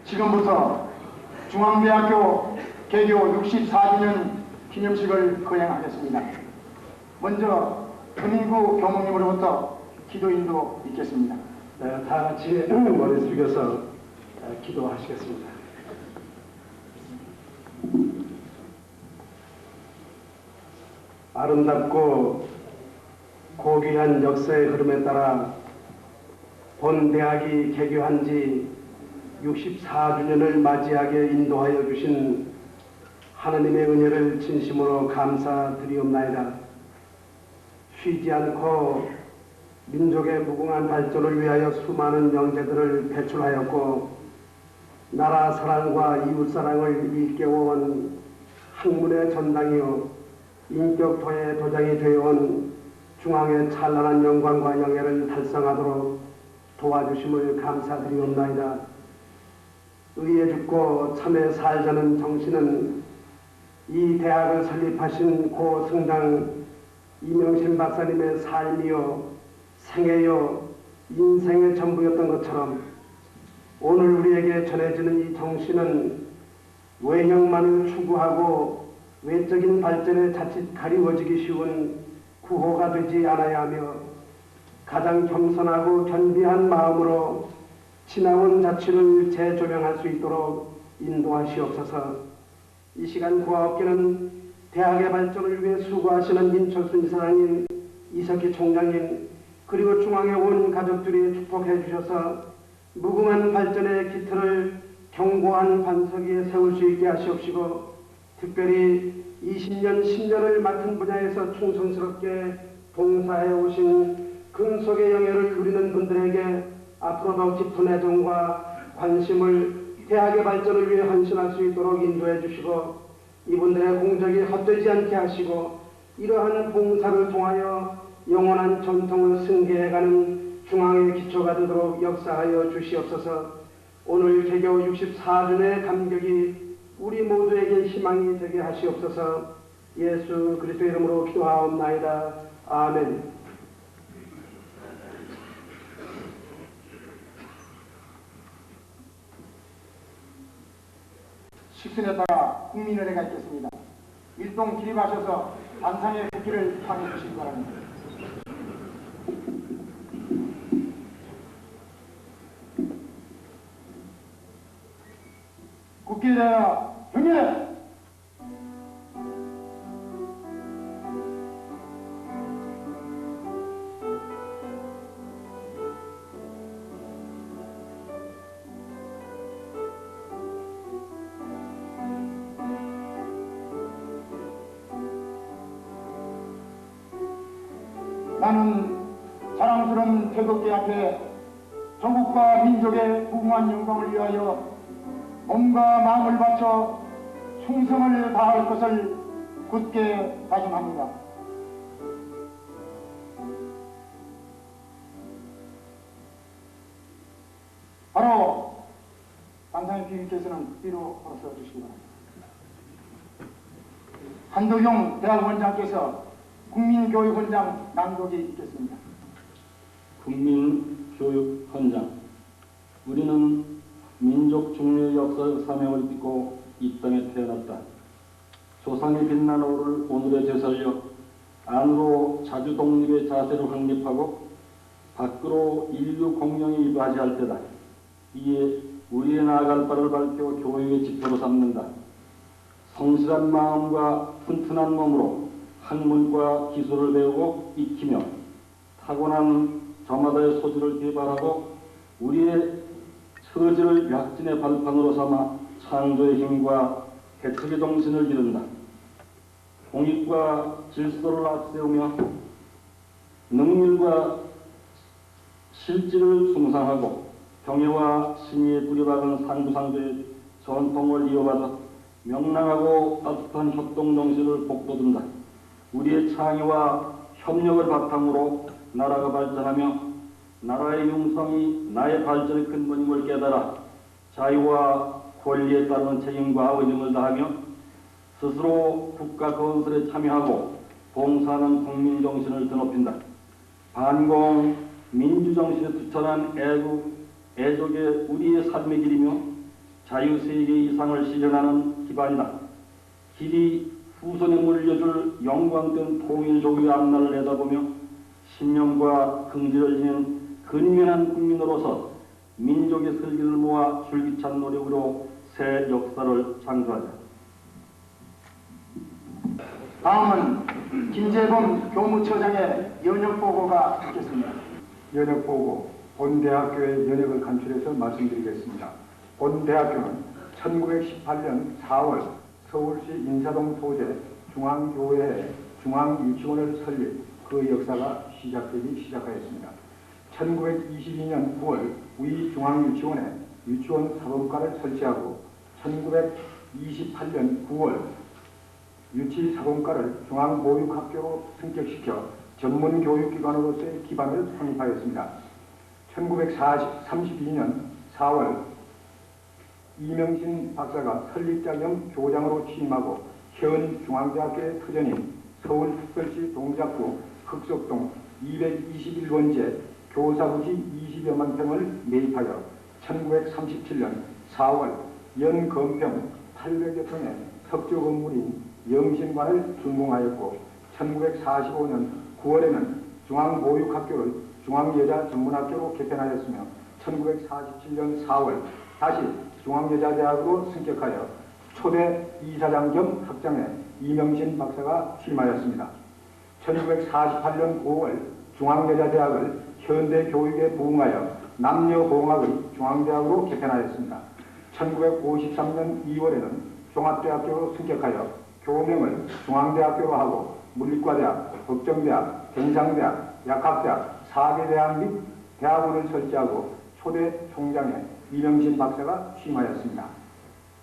지금부터 중앙대학교 개교 64주년 기념식을 거행하겠습니다. 먼저 금인구 교목님으로부터 기도인도 있겠습니다. 다 같이 머리 숙여서 기도하시겠습니다. 아름답고 고귀한 역사의 흐름에 따라 본 대학이 개교한 지 64주년을 맞이하게 인도하여 주신 하나님의 은혜를 진심으로 감사드리옵나이다. 쉬지 않고 민족의 무궁한 발전을 위하여 수많은 영재들을 배출하였고 나라 사랑과 이웃 사랑을 일깨워온 학문의 전당이요 인격토의 도장이 되어온 중앙의 찬란한 영광과 영예를 달성하도록 도와주심을 감사드리옵나이다. 의에 죽고 참에 살자는 정신은 이 대학을 설립하신 고 성당 이명신 박사님의 삶이요 생애요 인생의 전부였던 것처럼 오늘 우리에게 전해지는 이 정신은 외형만을 추구하고 외적인 발전에 자칫 가리워지기 쉬운 구호가 되지 않아야 하며 가장 겸손하고 견비한 마음으로 지나온 자취를 재조명할 수 있도록 인도하시옵소서. 이 시간 고아업계는 대학의 발전을 위해 수고하시는 인철순 이사장님, 이석희 총장님, 그리고 중앙에 온 가족들이 축복해 주셔서 무궁한 발전의 기틀을 견고한 반석 위에 세울 수 있게 하시옵시고 특별히 20년, 10년을 맡은 분야에서 충성스럽게 봉사해 오신 금속의 영예를 누리는 분들에게 앞으로도 깊은 애정과 관심을 대학의 발전을 위해 헌신할 수 있도록 인도해 주시고 이분들의 공적이 헛되지 않게 하시고 이러한 봉사를 통하여 영원한 전통을 승계해가는 중앙의 기초가 되도록 역사하여 주시옵소서. 오늘 개교 64주년의 감격이 우리 모두에게 희망이 되게 하시옵소서. 예수 그리스도의 이름으로 기도하옵나이다. 아멘. 식순에다가 국민의례가 있겠습니다. 일동 기립하셔서 단상의 국기를 향해 주시기 바랍니다. 국기에 대하여 경례! 나는 자랑스러운 태극기 앞에 조국과 민족의 무궁한 영광을 위하여 몸과 마음을 바쳐 충성을 다할 것을 굳게 다짐합니다. 바로 단상의 비위께서는 뒤로 걸어서 주시기 바랍니다. 한도경 대학원장께서 국민교육원장 낭독이 있겠습니다. 국민교육헌장. 우리는 민족 중류의 역사적 사명을 띠고 이 땅에 태어났다. 조상의 빛난 오를 오늘에 되살려 안으로 자주 독립의 자세를 확립하고 밖으로 인류 공영에 이바지할 때다. 이에 우리의 나아갈 바를 밝혀 교육의 지표로 삼는다. 성실한 마음과 튼튼한 몸으로 학문과 기술을 배우고 익히며 타고난 저마다의 소질을 개발하고 우리의 처지를 약진의 발판으로 삼아 창조의 힘과 개척의 정신을 기른다. 공익과 질서를 앞세우며 능률과 실질을 숭상하고 경애와 신의에 뿌려박은 상부상조의 전통을 이어받아 명랑하고 따뜻한 협동 정신을 복돋는다. 우리의 창의와 협력을 바탕으로 나라가 발전하며 나라의 융성이 나의 발전의 근본임을 깨달아 자유와 권리에 따르는 책임과 의정을 다하며 스스로 국가 건설에 참여하고 봉사하는 국민정신을 드높인다. 반공 민주정신에 투철한 애국, 애족의 우리의 삶의 길이며 자유세계 이상을 실현하는 기반이다. 길이 후손에 물려줄 영광된 통일조국의 앞날을 내다보며 신념과 긍지를 지닌 근면한 국민으로서 민족의 슬기를 모아 줄기찬 노력으로 새 역사를 창조하자. 다음은 김재범 교무처장의 연역보고가 있겠습니다. 연역보고, 본대학교의 연역을 간추려서 말씀드리겠습니다. 본대학교는 1918년 4월 서울시 인사동 소재 중앙교회에 중앙유치원을 설립, 그 역사가 시작되기 시작하였습니다. 1922년 9월 위 중앙유치원에 유치원 사범과를 설치하고 1928년 9월 유치사범과를 중앙보육학교로 승격시켜 전문교육기관으로서의 기반을 확립하였습니다. 1932년 4월 이명신 박사가 설립자 겸 교장으로 취임하고 현 중앙대학교의 터전인 서울특별시 동작구 흑석동 221번지 교사부지 20여만 평을 매입하여 1937년 4월 연건평 800여 평의 석조 건물인 영신관을 준공하였고 1945년 9월에는 중앙보육학교를 중앙여자전문학교로 개편하였으며 1947년 4월 다시 중앙여자대학으로 승격하여 초대 이사장 겸 학장에 이명신 박사가 취임하였습니다. 1948년 5월 중앙여자대학을 현대교육에 부응하여 남녀공학의 중앙대학으로 개편하였습니다. 1953년 2월에는 종합대학교로 승격하여 교명을 중앙대학교로 하고 물리과대학, 법정대학, 경상대학, 약학대학, 사계대학 및 대학원을 설치하고 초대 총장에 이명신 박사가 취임하였습니다.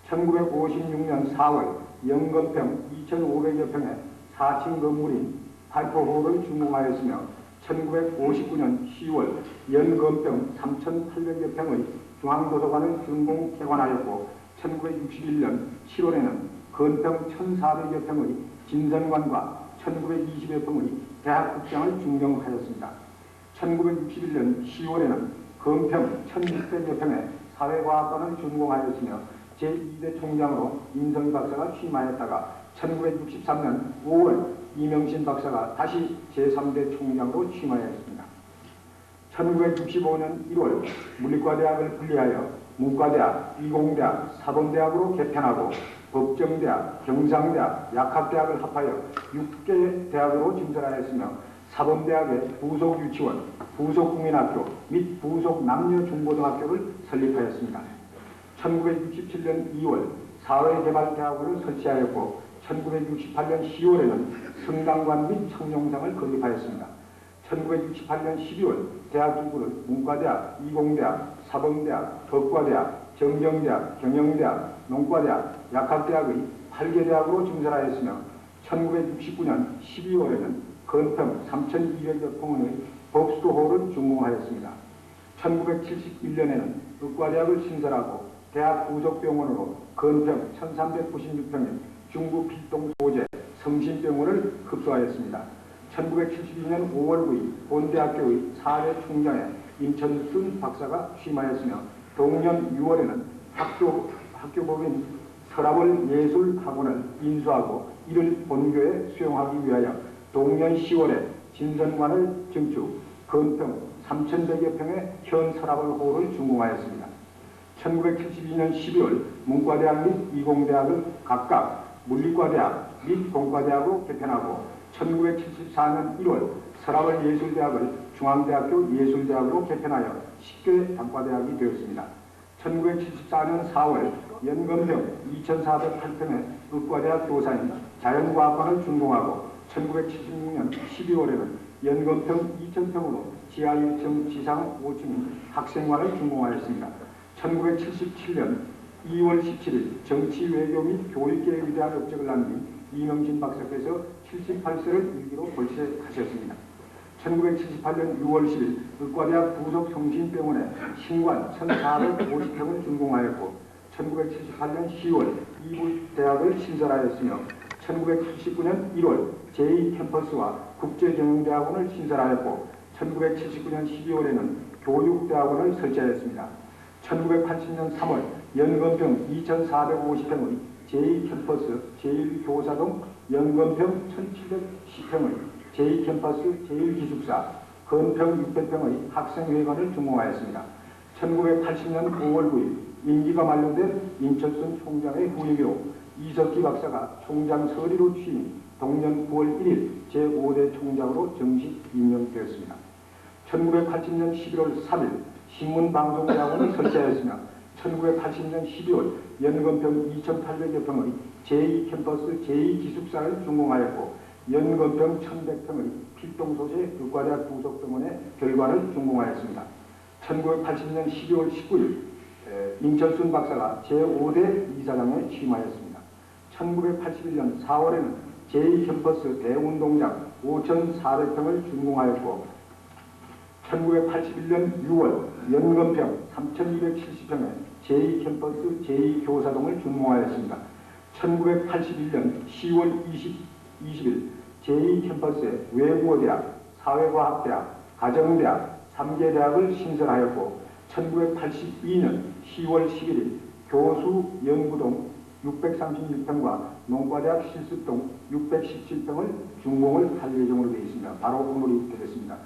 1956년 4월 영건평 2,500여 평의 4층 건물인 파이프홀을 준공하였으며 1959년 10월 연건평 3,800여 평의 중앙도서관을 준공 개관하였고 1961년 7월에는 건평 1,400여 평의 진선관과 1920여 평의 대학극장을 준공하였습니다. 1961년 10월에는 건평 1,600여 평의 사회과학관을 준공하였으며 제2대 총장으로 임성희 박사가 취임하였다가 1963년 5월 이명신 박사가 다시 제3대 총장으로 취임하였습니다. 1965년 1월 물리과대학을 분리하여 문과대학, 이공대학, 사범대학으로 개편하고 법정대학, 경상대학, 약학대학을 합하여 6개 대학으로 증설하였으며 사범대학의 부속유치원, 부속국민학교 및 부속남녀중고등학교를 설립하였습니다. 1967년 2월 사회개발대학원을 설치하였고 1968년 10월에는 성당관 및 청룡상을 건립하였습니다. 1968년 12월 대학기구를 문과대학, 이공대학, 사범대학, 법과대학, 정경대학, 경영대학, 농과대학, 약학대학의 8개 대학으로 증설하였으며 1969년 12월에는 건평 3,200여 평의 법수도홀을 준공하였습니다. 1971년에는 의과대학을 신설하고 대학 부속병원으로 건평 1,396평의 중부 필동 소재 성심병원을 급소하였습니다. 1972년 5월 9일 본대학교의 4대 총장에 임천순 박사가 취임하였으며 동년 6월에는 학교법인 서라벌 예술학원을 인수하고 이를 본교에 수용하기 위하여 동년 10월에 진선관을 증축, 건평 3,100여 평의 현 서라벌홀을 준공하였습니다. 1972년 12월 문과대학 및 이공대학을 각각 물리과대학 및 공과대학으로 개편하고 1974년 1월 서라벌 예술대학을 중앙대학교 예술대학으로 개편하여 10개 단과대학이 되었습니다. 1974년 4월 연건평 2,408평의 의과대학 교사인 자연과학관을 준공하고 1976년 12월에는 연건평 2,000평으로 지하 1층 지상 5층인 학생관을 준공하였습니다. 1977년 2월 17일 정치외교 및 교육계에 위대한 업적을 남긴 이명신 박사께서 78세를 일기로 볼세하셨습니다. 1978년 6월 10일 의과대학 부속성심병원에 신관 1,450평을 준공하였고 1978년 10월 이부대학을 신설하였으며 1979년 1월 제2캠퍼스와 국제경영대학원을 신설하였고 1979년 12월에는 교육대학원을 설치하였습니다. 1980년 3월 연건평 2,450평의 제2캠퍼스 제1교사동 연건평 1,710평의 제2캠퍼스 제1기숙사 건평 600평의 학생회관을 준공하였습니다. 1980년 5월 9일 임기가 만료된 인철순 총장의 후임으로 이석기 박사가 총장 서리로 취임 동년 9월 1일 제5대 총장으로 정식 임명되었습니다. 1980년 11월 3일 신문방송대학원을 설치하였으며 1980년 12월 연건평 2,800여 평의 제2캠퍼스 제2기숙사를 준공하였고 연건평 1,100평의 필동소재 의과대학 부속병원의 결관을 준공하였습니다. 1980년 12월 19일 인철순 박사가 제5대 이사장에 취임하였습니다. 1981년 4월에는 제2캠퍼스 대운동장 5,400평을 준공하였고 1981년 6월 연건평 3,270평의 제2캠퍼스 제2교사동을 준공하였습니다. 1981년 10월 20일 제2캠퍼스에 외국어대학, 사회과학대학, 가정대학, 3개 대학을 신설하였고 1982년 10월 11일 교수 연구동 636평과 농과대학 실습동 617평을 준공을 할 예정으로 되어 있습니다. 바로 오늘이 되겠습니다.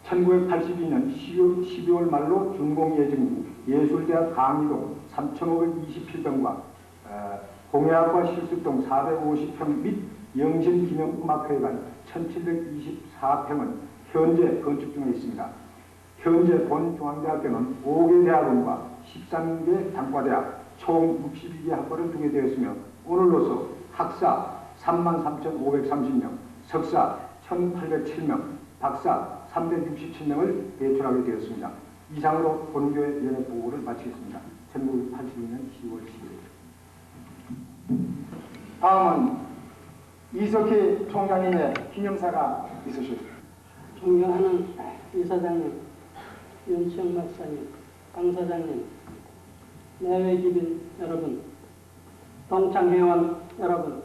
1982년 12월 말로 준공 예정인 예술대학 강의동 3,527평과 공예학과 실습동 450평 및 영신기념음악회관 1,724평은 현재 건축 중에 있습니다. 현재 본 중앙대학교는 5개 대학원과 13개 단과대학 총 62개 학과를 두게 되었으며 오늘로서 학사 33,530명, 석사 1,807명, 박사 367명을 배출하게 되었습니다. 이상으로 본교의 연회 보고를 마치겠습니다. 1982년 10월 10일. 다음은 이석희 총장님의 기념사가 있으십니다. 존경하는 이사장님, 윤치영 박사님, 강 사장님, 내외집인 여러분, 동창회원 여러분,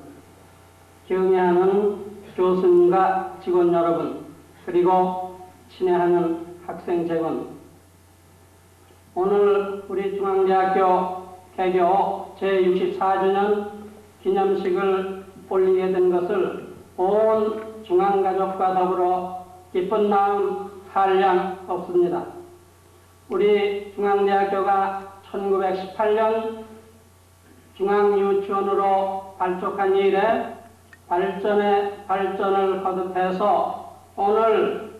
경애하는 교수님과 직원 여러분, 그리고 친애하는 학생 재건, 오늘 우리 중앙대학교 개교 제64주년 기념식을 올리게 된 것을 온 중앙가족과 더불어 기쁜 마음 한량 없습니다. 우리 중앙대학교가 1918년 중앙유치원으로 발족한 이래 발전에 발전을 거듭해서 오늘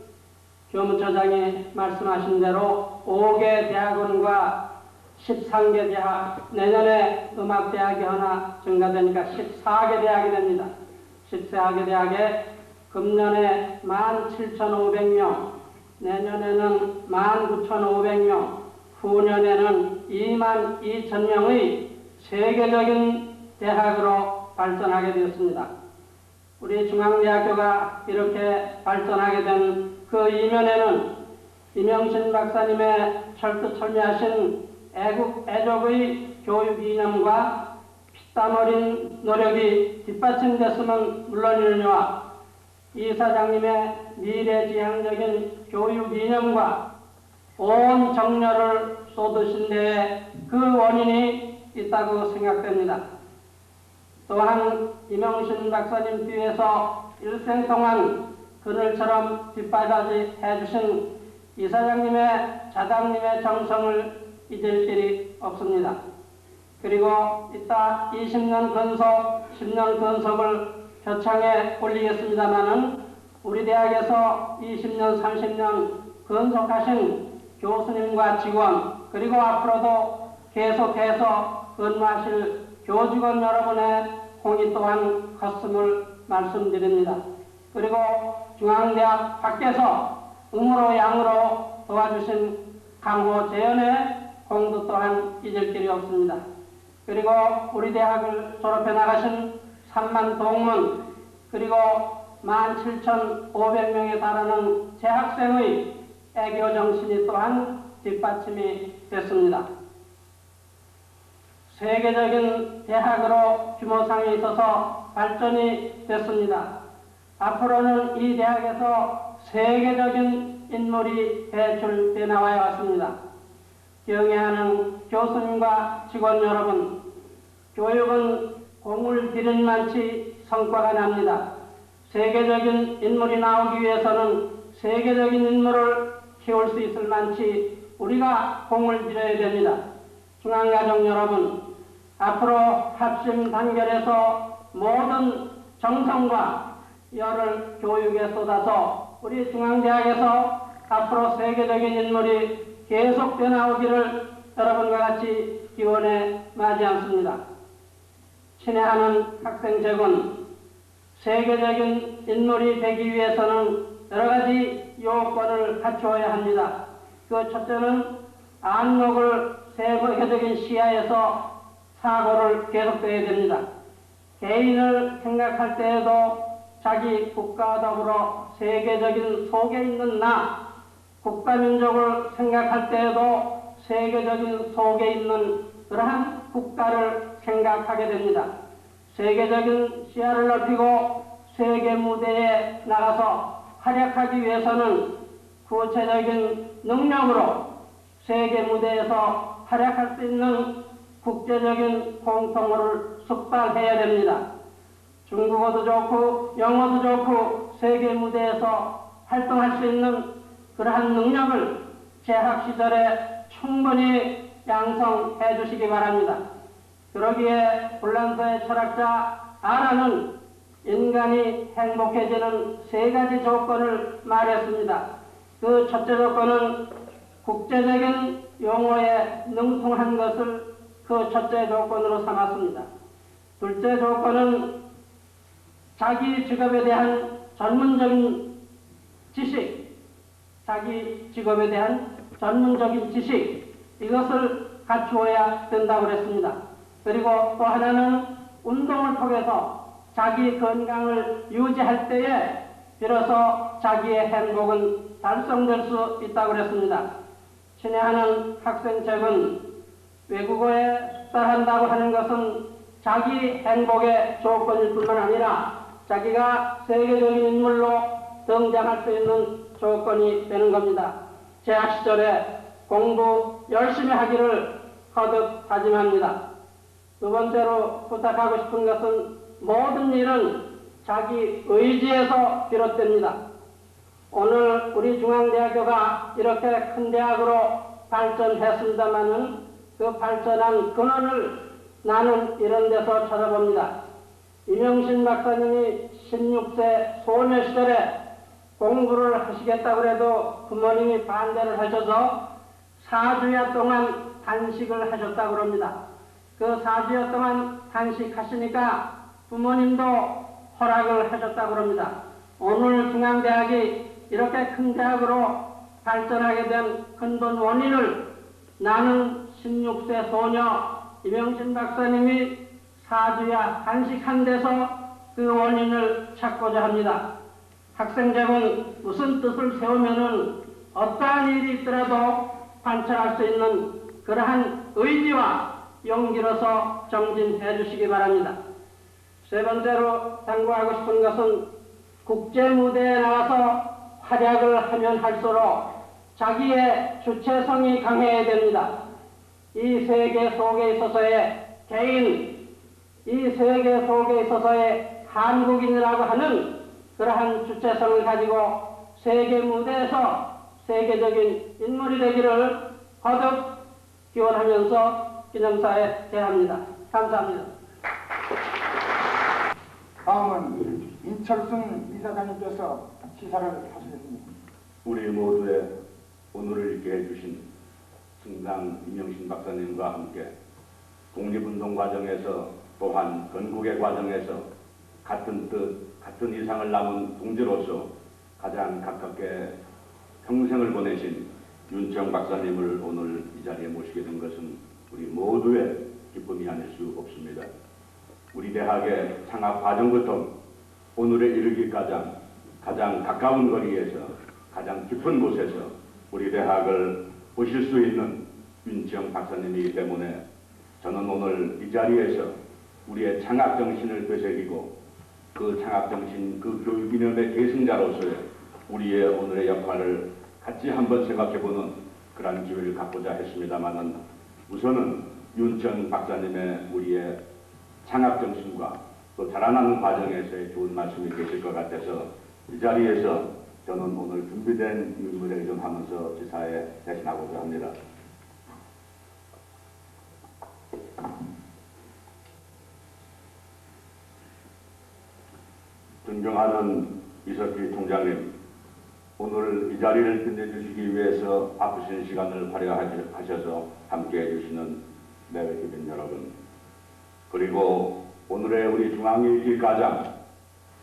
교무처장이 말씀하신 대로 5개 대학원과 13개 대학, 내년에 음악대학이 하나 증가되니까 14개 대학이 됩니다. 14개 대학에 금년에 17,500명, 내년에는 19,500명, 후년에는 22,000명의 세계적인 대학으로 발전하게 되었습니다. 우리 중앙대학교가 이렇게 발전하게 된 그 이면에는 이명신 박사님의 철두철미하신 애국의 교육 이념과 피땀 어린 노력이 뒷받침됐으면 물론이거니와 이사장님의 미래지향적인 교육 이념과 온 정열을 쏟으신 데에 그 원인이 있다고 생각됩니다. 또한 이명신 박사님 뒤에서 일생 동안 그늘처럼 뒷바라지 해주신 이사장님의 자당님의 정성을 잊을 길이 없습니다. 그리고 이따 20년 근속, 10년 근속을 표창에 올리겠습니다마는 우리 대학에서 20년, 30년 근속하신 교수님과 직원, 그리고 앞으로도 계속해서 근무하실 교직원 여러분의 공이 또한 컸음을 말씀드립니다. 그리고 중앙대학 밖에서 음으로 양으로 도와주신 강호 재연의 공도 또한 잊을 길이 없습니다. 그리고 우리 대학을 졸업해 나가신 3만 동문, 그리고 17,500명에 달하는 재학생의 애교 정신이 또한 뒷받침이 됐습니다. 세계적인 대학으로 규모상에 있어서 발전이 됐습니다. 앞으로는 이 대학에서 세계적인 인물이 배출돼 나와야 왔습니다. 경애하는 교수님과 직원 여러분, 교육은 공을 들인 만치 성과가 납니다. 세계적인 인물이 나오기 위해서는 세계적인 인물을 키울 수 있을 만치 우리가 공을 들여야 됩니다. 중앙가족 여러분, 앞으로 합심 단결해서 모든 정성과 열을 교육에 쏟아서 우리 중앙대학에서 앞으로 세계적인 인물이 계속 되나오기를 여러분과 같이 기원해 마지 않습니다. 친애하는 학생제군, 세계적인 인물이 되기 위해서는 여러 가지 요건을 갖추어야 합니다. 그 첫째는 안목을 세계적인 시야에서 사고를 계속해야 됩니다. 개인을 생각할 때에도 자기 국가와 더불어 세계적인 속에 있는 나, 국가민족을 생각할 때에도 세계적인 속에 있는 그러한 국가를 생각하게 됩니다. 세계적인 시야를 넓히고 세계 무대에 나가서 활약하기 위해서는 구체적인 능력으로 세계 무대에서 활약할 수 있는 국제적인 공통어를 숙달해야 됩니다. 중국어도 좋고 영어도 좋고 세계 무대에서 활동할 수 있는 그러한 능력을 재학 시절에 충분히 양성해 주시기 바랍니다. 그러기에 불란서의 철학자 아라는 인간이 행복해지는 세 가지 조건을 말했습니다. 그 첫째 조건은 국제적인 용어에 능통한 것을 그 첫째 조건으로 삼았습니다. 둘째 조건은 자기 직업에 대한 전문적인 지식, 자기 직업에 대한 전문적인 지식, 이것을 갖추어야 된다고 그랬습니다. 그리고 또 하나는 운동을 통해서 자기 건강을 유지할 때에 비로소 자기의 행복은 달성될 수 있다고 그랬습니다. 친애하는 학생책은 외국어에 숙달한다고 하는 것은 자기 행복의 조건일 뿐만 아니라 자기가 세계적인 인물로 등장할 수 있는 조건이 되는 겁니다. 재학 시절에 공부 열심히 하기를 거듭 다짐합니다. 두 번째로 부탁하고 싶은 것은 모든 일은 자기 의지에서 비롯됩니다. 오늘 우리 중앙대학교가 이렇게 큰 대학으로 발전했습니다마는 그 발전한 근원을 나는 이런 데서 찾아봅니다. 이명신 박사님이 16세 소녀 시절에 공부를 하시겠다고 해도 부모님이 반대를 하셔서 4주야 동안 단식을 하셨다고 합니다. 그 4주야 동안 단식하시니까 부모님도 허락을 하셨다고 합니다. 오늘 중앙대학이 이렇게 큰 대학으로 발전하게 된 근본 원인을 나는 16세 소녀 이명신 박사님이 4주야 단식한 데서 그 원인을 찾고자 합니다. 학생제군 무슨 뜻을 세우면은 어떠한 일이 있더라도 관철할 수 있는 그러한 의지와 용기로서 정진해 주시기 바랍니다. 세 번째로 당부하고 싶은 것은 국제 무대에 나가서 활약을 하면 할수록 자기의 주체성이 강해야 됩니다. 이 세계 속에 있어서의 개인, 이 세계 속에 있어서의 한국인이라고 하는 그러한 주체성을 가지고 세계 무대에서 세계적인 인물이 되기를 거듭 기원하면서 기념사에 대합니다. 감사합니다. 다음은 인철순 이사장님께서 시사를 하시겠습니다. 우리 모두의 오늘을 있게 해주신 승당 이명신 박사님과 함께 독립운동 과정에서 또한 건국의 과정에서 같은 뜻, 같은 이상을 남은 동지로서 가장 가깝게 평생을 보내신 윤청 박사님을 오늘 이 자리에 모시게 된 것은 우리 모두의 기쁨이 아닐 수 없습니다. 우리 대학의 창업 과정부터 오늘에 이르기까지 가장 가까운 거리에서 가장 깊은 곳에서 우리 대학을 보실 수 있는 윤청 박사님이기 때문에 저는 오늘 이 자리에서 우리의 창학 정신을 되새기고 그 창학 정신, 그 교육 이념의 계승자로서의 우리의 오늘의 역할을 같이 한번 생각해보는 그러한 기회를 갖고자 했습니다마는 우선은 윤천 박사님의 우리의 창학 정신과 또 자라나는 과정에서의 좋은 말씀이 계실 것 같아서 이 자리에서 저는 오늘 준비된 인물을 좀 하면서 지사에 대신하고자 합니다. 존경하는 이석기 총장님, 오늘 이 자리를 빛내주시기 위해서 바쁘신 시간을 활용하셔서 함께해 주시는 내외 주민 여러분, 그리고 오늘의 우리 중앙일기 가장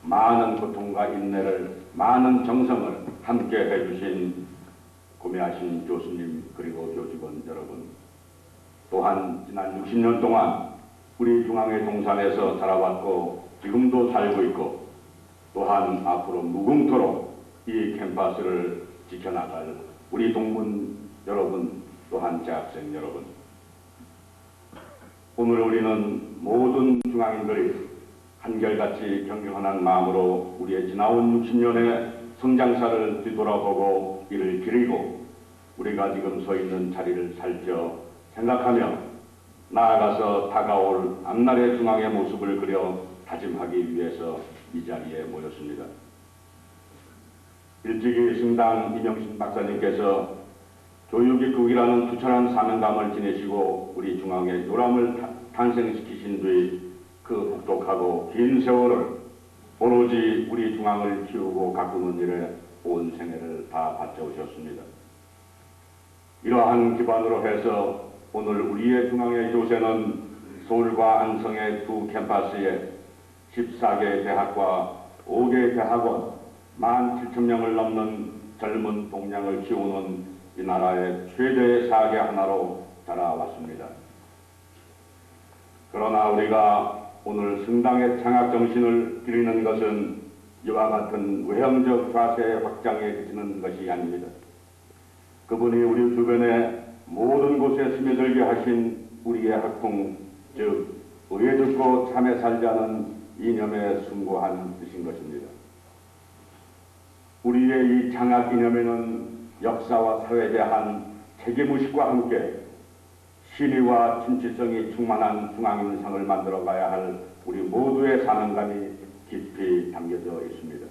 많은 고통과 인내를, 많은 정성을 함께해 주신 고매하신 교수님 그리고 교직원 여러분, 또한 지난 60년 동안 우리 중앙의 동산에서 자라왔고 지금도 살고 있고 또한 앞으로 무궁토록 이 캠퍼스를 지켜나갈 우리 동문 여러분, 또한 재학생 여러분, 오늘 우리는 모든 중앙인들이 한결같이 경영하는 마음으로 우리의 지나온 60년의 성장사를 뒤돌아보고 이를 기리고 우리가 지금 서 있는 자리를 살펴 생각하며 나아가서 다가올 앞날의 중앙의 모습을 그려 다짐하기 위해서 이 자리에 모였습니다. 일찍이 승당 이명신 박사님께서 교육입국이라는 투철한 사명감을 지내시고 우리 중앙의 요람을 탄생시키신 뒤 그 혹독하고 긴 세월을 오로지 우리 중앙을 키우고 가꾸는 일에 온 생애를 다 바쳐오셨습니다. 이러한 기반으로 해서 오늘 우리의 중앙의 요새는 서울과 안성의 두 캠퍼스에 14개 대학과 5개 대학원, 17,000명을 넘는 젊은 동량을 키우는 이 나라의 최대 사계 하나로 자라왔습니다. 그러나 우리가 오늘 승당의 창학 정신을 기리는 것은 이와 같은 외형적 자세의 확장에 그치는 것이 아닙니다. 그분이 우리 주변의 모든 곳에 스며들게 하신 우리의 학풍, 즉 의에 듣고 참에 살자는 이념에 순고한 뜻인 것입니다. 우리의 이 창학 이념에는 역사와 사회에 대한 책임의식과 함께 신의와 진취성이 충만한 중앙인상을 만들어가야 할 우리 모두의 사명감이 깊이 담겨져 있습니다.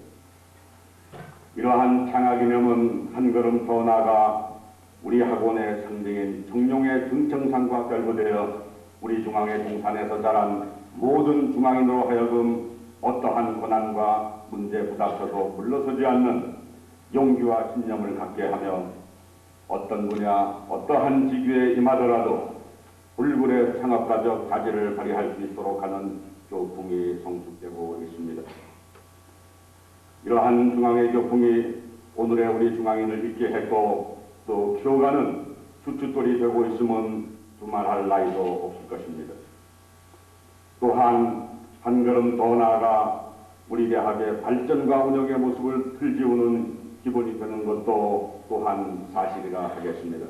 이러한 창학 이념은 한 걸음 더 나아가 우리 학원의 상징인 청룡의 등청산과 결부되어 우리 중앙의 동산에서 자란 모든 중앙인으로 하여금 어떠한 고난과 문제 부닥쳐도 물러서지 않는 용기와 신념을 갖게 하며 어떤 분야, 어떠한 직위에 임하더라도 불굴의 창업가적 자질을 발휘할 수 있도록 하는 교풍이 성숙되고 있습니다. 이러한 중앙의 교풍이 오늘의 우리 중앙인을 있게 했고 또 키워가는 주춧돌이 되고 있으면 두말할 나위도 없을 것입니다. 또한 한 걸음 더 나아가 우리 대학의 발전과 운영의 모습을 틀지우는 기본이 되는 것도 또한 사실이라 하겠습니다.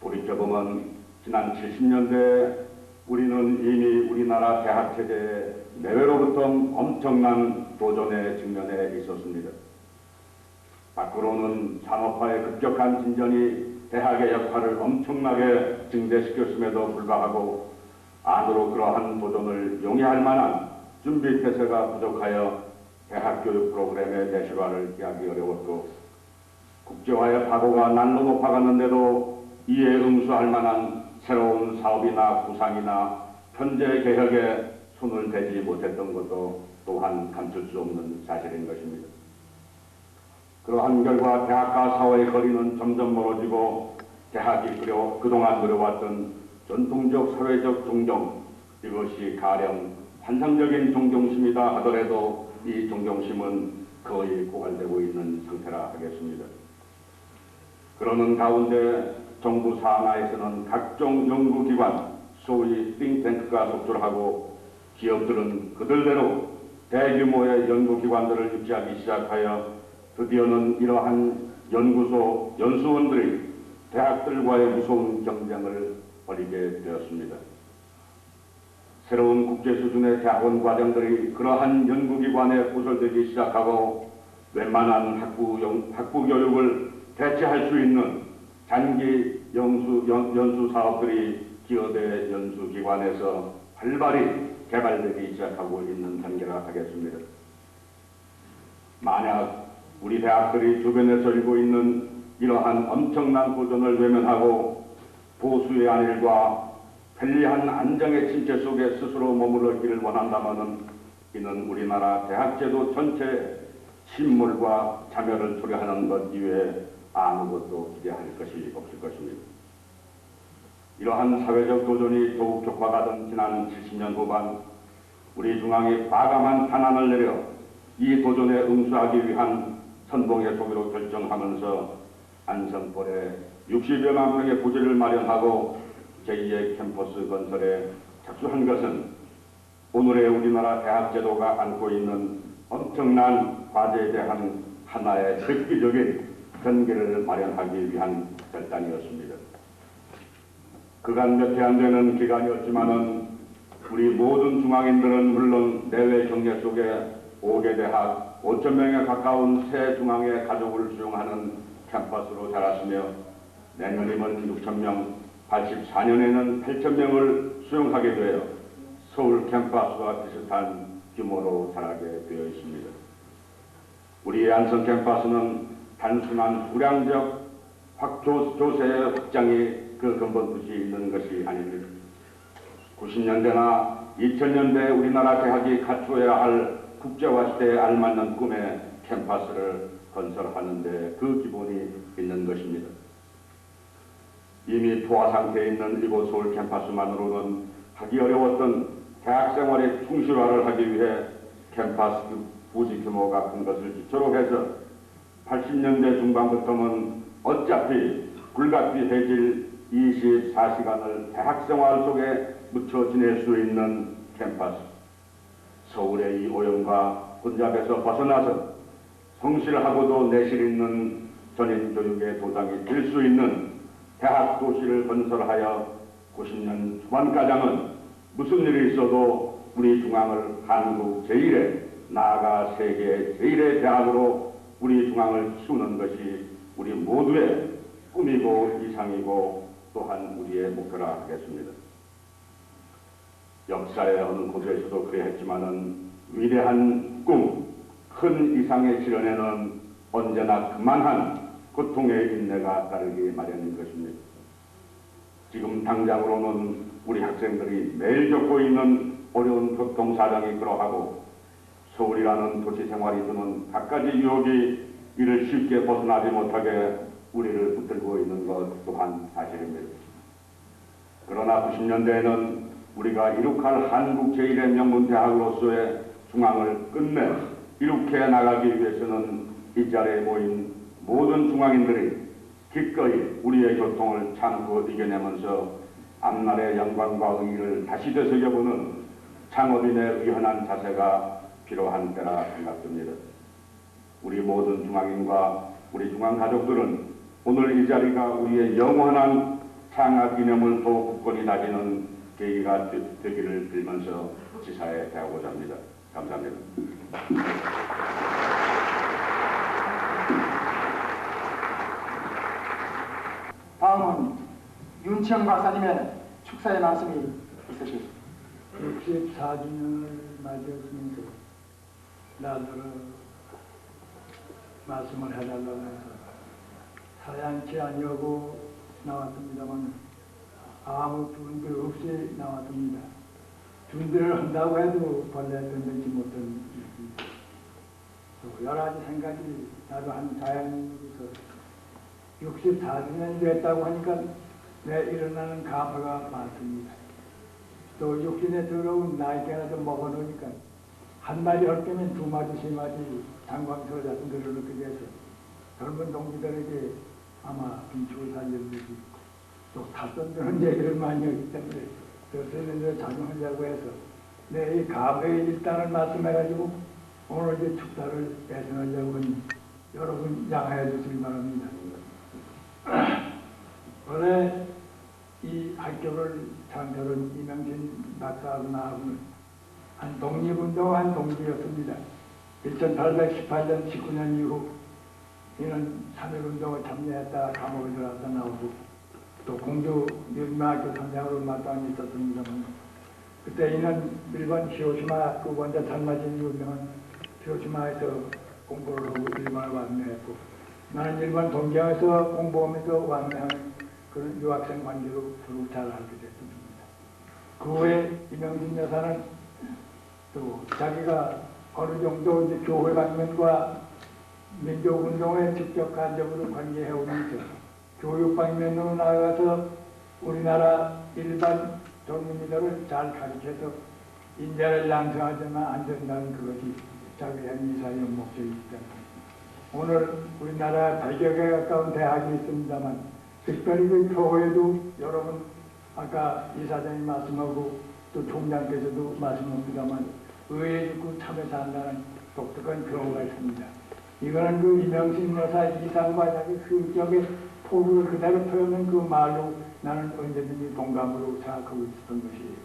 돌이켜보면 지난 70년대에 우리는 이미 우리나라 대학체제의 내외로부터 엄청난 도전에 직면해 있었습니다. 밖으로는 산업화의 급격한 진전이 대학의 역할을 엄청나게 증대시켰음에도 불구하고 안으로 그러한 도전을 용이할 만한 준비 태세가 부족하여 대학 교육 프로그램의 내실화를 하기 어려웠고 국제화의 파고가 날로 높아갔는데도 이에 응수할 만한 새로운 사업이나 구상이나 현재 개혁에 손을 대지 못했던 것도 또한 감출 수 없는 사실인 것입니다. 그러한 결과 대학과 사회의 거리는 점점 멀어지고 대학이 그동안 그려왔던 전통적 사회적 존경, 이것이 가령 환상적인 존경심이다 하더라도 이 존경심은 거의 고갈되고 있는 상태라 하겠습니다. 그러는 가운데 정부 산하에서는 각종 연구기관, 소위 띵탱크가 속출하고 기업들은 그들대로 대규모의 연구기관들을 유치하기 시작하여 드디어는 이러한 연구소, 연수원들이 대학들과의 무서운 경쟁을 벌이게 되었습니다. 새로운 국제 수준의 대학원 과정들이 그러한 연구기관에 구설되기 시작하고 웬만한 학부 교육을 대체할 수 있는 장기 연수 사업들이 기업의 연수기관에서 활발히 개발되기 시작하고 있는 단계라 하겠습니다. 만약 우리 대학들이 주변에서 일고 있는 이러한 엄청난 도전을 외면하고 보수의 안일과 편리한 안정의 침체 속에 스스로 머물렀기를 원한다면 이는 우리나라 대학제도 전체의 침몰과 자멸을 초래하는 것 이외에 아무것도 기대할 것이 없을 것입니다. 이러한 사회적 도전이 더욱 격화가던 지난 70년 후반 우리 중앙이 과감한 판단을 내려 이 도전에 응수하기 위한 선봉의 소기로 결정하면서 안성벌에 60여만 평의 부지를 마련하고 제2의 캠퍼스 건설에 착수한 것은 오늘의 우리나라 대학 제도가 안고 있는 엄청난 과제에 대한 하나의 획기적인 전개를 마련하기 위한 결단이었습니다. 그간 몇 해 안 되는 기간이었지만은 우리 모든 중앙인들은 물론 내외 경례 속에 5개 대학 5천 명에 가까운 새 중앙의 가족을 수용하는 캠퍼스로 자랐으며 내년이면 6천 명, 84년에는 8천 명을 수용하게 되어 서울 캠퍼스와 비슷한 규모로 자라게 되어 있습니다. 우리의 안성 캠퍼스는 단순한 수량적 조세의 확장이 그 근본뜻이 있는 것이 아닙니다. 90년대나 2000년대 우리나라 대학이 갖추어야 할 국제화 시대에 알맞는 꿈의 캠퍼스를 건설하는 데 그 기본이 있는 것입니다. 이미 포화 상태에 있는 이곳 서울 캠퍼스만으로는 하기 어려웠던 대학 생활의 충실화를 하기 위해 캠퍼스 부지 규모가 큰 것을 기초로 해서 80년대 중반부터는 어차피 불가피해질 24시간을 대학생활 속에 묻혀 지낼 수 있는 캠퍼스, 서울의 이 오염과 혼잡에서 벗어나서 성실하고도 내실 있는 전인교육의 도장이 될 수 있는 대학 도시를 건설하여 90년 초반가량은 무슨 일이 있어도 우리 중앙을 한국 제1의 나아가 세계 제1의 대학으로 우리 중앙을 키우는 것이 우리 모두의 꿈이고 이상이고 또한 우리의 목표라 하겠습니다. 역사의 어느 곳에서도 그래 했지만은 위대한 꿈, 큰 이상의 실현에는 언제나 그만한 고통의 인내가 따르기 마련인 것입니다. 지금 당장으로는 우리 학생들이 매일 겪고 있는 어려운 교통사정이 그러하고 서울이라는 도시 생활이 주는 갖가지 유혹이 이를 쉽게 벗어나지 못하게 우리를 붙들고 있는 것 또한 사실입니다. 그러나 90년대에는 우리가 이룩할 한국 제1의 명문대학으로서의 중앙을 끝내 이룩해 나가기 위해서는 이 자리에 모인 모든 중앙인들이 기꺼이 우리의 교통을 참고 이겨내면서 앞날의 영광과 의의를 다시 되새겨보는 창업인의 의연한 자세가 필요한 때라 생각됩니다. 우리 모든 중앙인과 우리 중앙 가족들은 오늘 이 자리가 우리의 영원한 창학 이념을 더욱 굳건히 다지는 계기가 되기를 빌면서 지사에 대하고자 합니다. 감사합니다. 다음은 윤치영 박사님의 축사의 말씀이 있으십니다. 64주년을 맞이했으면서 나더러 말씀을 해달라고 해서 사양치 아니하고 나왔습니다만 아무 준비 없이 나왔습니다. 준비를 한다고 해도 본래 던지지 못한 일입니다. 또 여러 가지 생각이 나도 한 사양으로서 64주년이 됐다고 하니까 내 일어나는 감회가 많습니다. 또 60에 들어온 나이대가 좀 먹어놓으니까 한 마디 할 때면 두 마디, 세 마디 장광설 같은 글을 넣게 돼서 젊은 동지들에게 아마 빈축을 살려주지 또 탈선되는 얘기를 많이 하기 때문에 그것을 작용하려고 해서 내 이 감회의 일단을 말씀해가지고 오늘 이제 축사를 배송하려고 하니 여러분 양해해 주시기 바랍니다. 원래 이 학교를 창설한 이명진 박사하고 나하고는 한 독립운동한 동지였습니다. 1818년 19년 이후 이는 3.1운동을 참여했다 감옥에 들어갔다 나오고 또 공주 유명학교 선생으로 마땅히 있었습니다만 그때 이는 일본 히로시마 그 원자 탄마진 유명한 히로시마에서 공부를 하고 일본을 왕래했고 나는 일본 동경에서 공부하면서 왕래하는 그런 유학생 관계로 서로 잘 알게 됐습니다. 그 후에 이명진 여사는 또 자기가 어느 정도 이제 교회 방면과 민족운동에 직접 간접으로 관계해오면서 교육 방면으로 나아가서 우리나라 일반 젊은이들을 잘 가르쳐서 인재를 양성하지만 안 된다는 그것이 자기의 이사의 목적이기 때문에 오늘 우리나라 100여 개 가까운 대학이 있습니다만 특별히 그 교회도 여러분 아까 이사장이 말씀하고 또 총장께서도 말씀합니다만 의회 짓고 참여해서 한다는 독특한 경우가 있습니다. 이거는 그 이명신 여사 이상과 자기 성격의 포부를 그대로 표현한 그 말로 나는 언제든지 동감으로 생각하고 있었던 것이에요.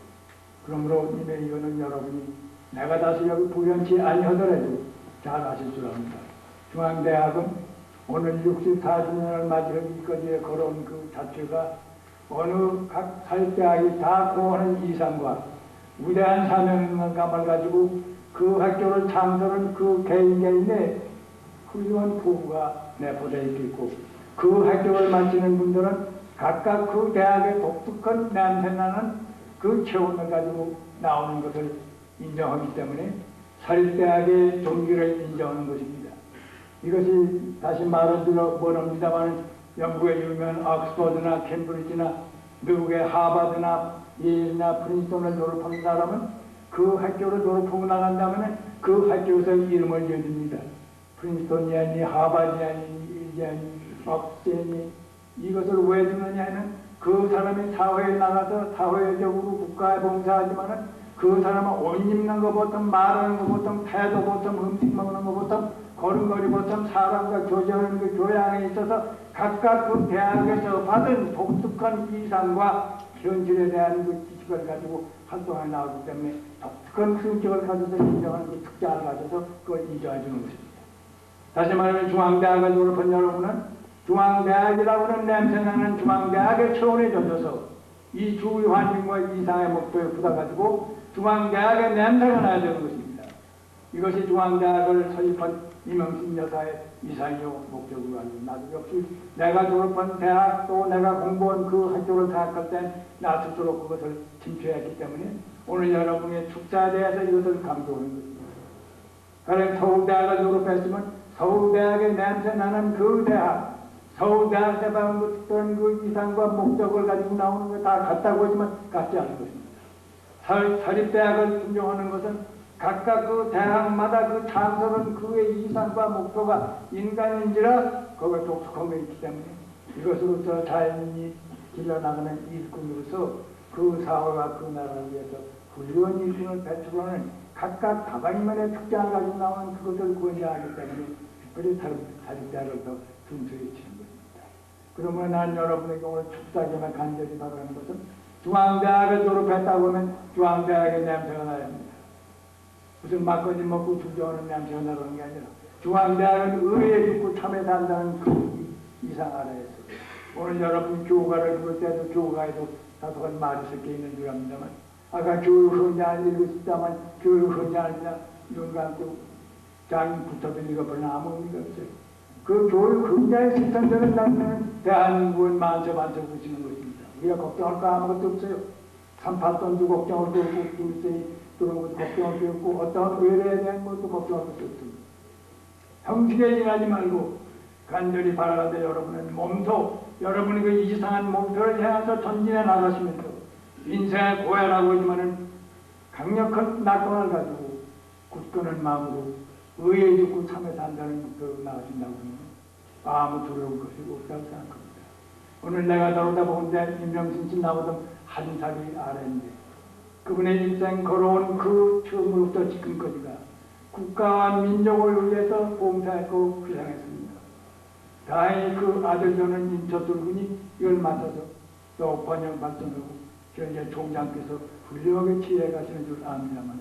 그러므로 이제 이거는 여러분이 내가 다시 여기 부연치 아니하더라도 잘 아실 줄 압니다. 중앙대학은 오늘 64주년을 맞이하기까지 걸어온 그 자체가 어느 각 사립대학이 다 공헌한 이상과 위대한 사명감을 가지고 그 학교를 창설한 그 개인의 훌륭한 포부가 내포되어 있고 그 학교를 마치는 분들은 각각 그 대학의 독특한 냄새나는 그 체온을 가지고 나오는 것을 인정하기 때문에 사립대학의 종기를 인정하는 것입니다. 이것이 다시 말해드려 뭐랍니다만 영국의 유명한 옥스퍼드나 캠브리지나 미국의 하버드나 예일이나 프린스턴을 졸업한 사람은 그 학교를 졸업하고 나간다면 그 학교에서 이름을 지어줍니다. 프린스턴이 아니 하버드이 아니 예일이 아니 옥스퍼드니 이것을 왜 주느냐는 그 사람이 사회에 나가서 사회적으로 국가에 봉사하지만은 그 사람은 옷 입는 것부터 말하는 것부터 태도부터 음식 먹는 것부터 걸음걸이부터 사람과 교제하는 그 교양에 있어서 각각 그 대학에서 받은 독특한 이상과 현실에 대한 그 지식을 가지고 활동해 나오기 때문에 독특한 성격을 가져서 인정하는 그 특장을 가져서 그걸 인정해 주는 것입니다. 다시 말하면 중앙대학을 졸업한 여러분은 중앙대학이라고 하는 냄새나는 중앙대학의 체온에 젖어서 이 주위 환경과 이상의 목표에 붙어가지고 중앙대학의 냄새가 나야 되는 것입니다. 이것이 중앙대학을 설립한 이명신 여사의 이상의 목적으로 하는 나도 역시 내가 졸업한 대학 또 내가 공부한 그 학교를 생각할 때 나 스스로 그것을 침투했기 때문에 오늘 여러분의 축사에 대해서 이것을 강조하는 것입니다. 가령 서울대학을 졸업했으면 서울대학의 냄새나는 그 대학 서울대학에 받은 그 이상과 목적을 가지고 나오는 거 다 같다고 하지만 같지 않은 것입니다. 사립대학을 인정하는 것은 각각 그 대학마다 그 창설은 그의 이상과 목표가 인간인지라 그걸 독특한 게 있기 때문에 이것으로서 자연인이 길러나가는 일꾼으로서 그 사회와 그 나라를 위해서 훌륭한 일꾼을 배출하는 각각 다방면의 특장을 가지고 나오는 그것을 권장하기 때문에 특별히 사립대학을 더 순수히 치는 것입니다. 그러면 난 여러분에게 오늘 축사기만 간절히 바라는 것은 중앙대학을 졸업했다고 하면 중앙대학의 냄새가 나야 합니다. 무슨 막걸리 먹고 주저하는 냄새가 나는 게 아니라 중앙대학은 의에 죽고 참에 산다는 그 이상 아래에서 오늘 여러분 교가를 부를 때도 교가에도 다소간 말이 섞여 있는 줄 압니다만 아까 교육 현장을 읽었다만 교육 현장이나 눈 감고 장 붙어든 이거보다는 아무 의미가 없어요. 그 교육 현장에 실천되는 장면은 대한민국은 만져만져 보시는 것입니다. 우리가 걱정할 거 아무것도 없어요. 38돈도 걱정할 거 없고 김일성이 들어온 것도 걱정할 거 없고 어떤 외래에 대한 것도 걱정할 것도 없습니다. 형식에 지나지 말고 간절히 바라는데 여러분은 몸소 여러분의 그 이상한 목표를 향해서 전진해 나가시면서 인생의 고해라고 하지만은 강력한 낙관을 가지고 굳건한 마음으로 의에 죽고 참에 산다는 목표로 나가신다고 하면 아무 두려운 것이 없다고 생각합니다. 오늘 내가 다루다 보는데 임명신 씨 나보다 한 살이 아래인데 그분의 일생 걸어온 그 처음부터 지금까지가 국가와 민족을 위해서 봉사했고 희생했습니다. 다행히 그 아들 저는 임철들군이 이걸 맡아서 또 번영 발전하고 현재 총장께서 훌륭하게 치해 가시는 줄 압니다만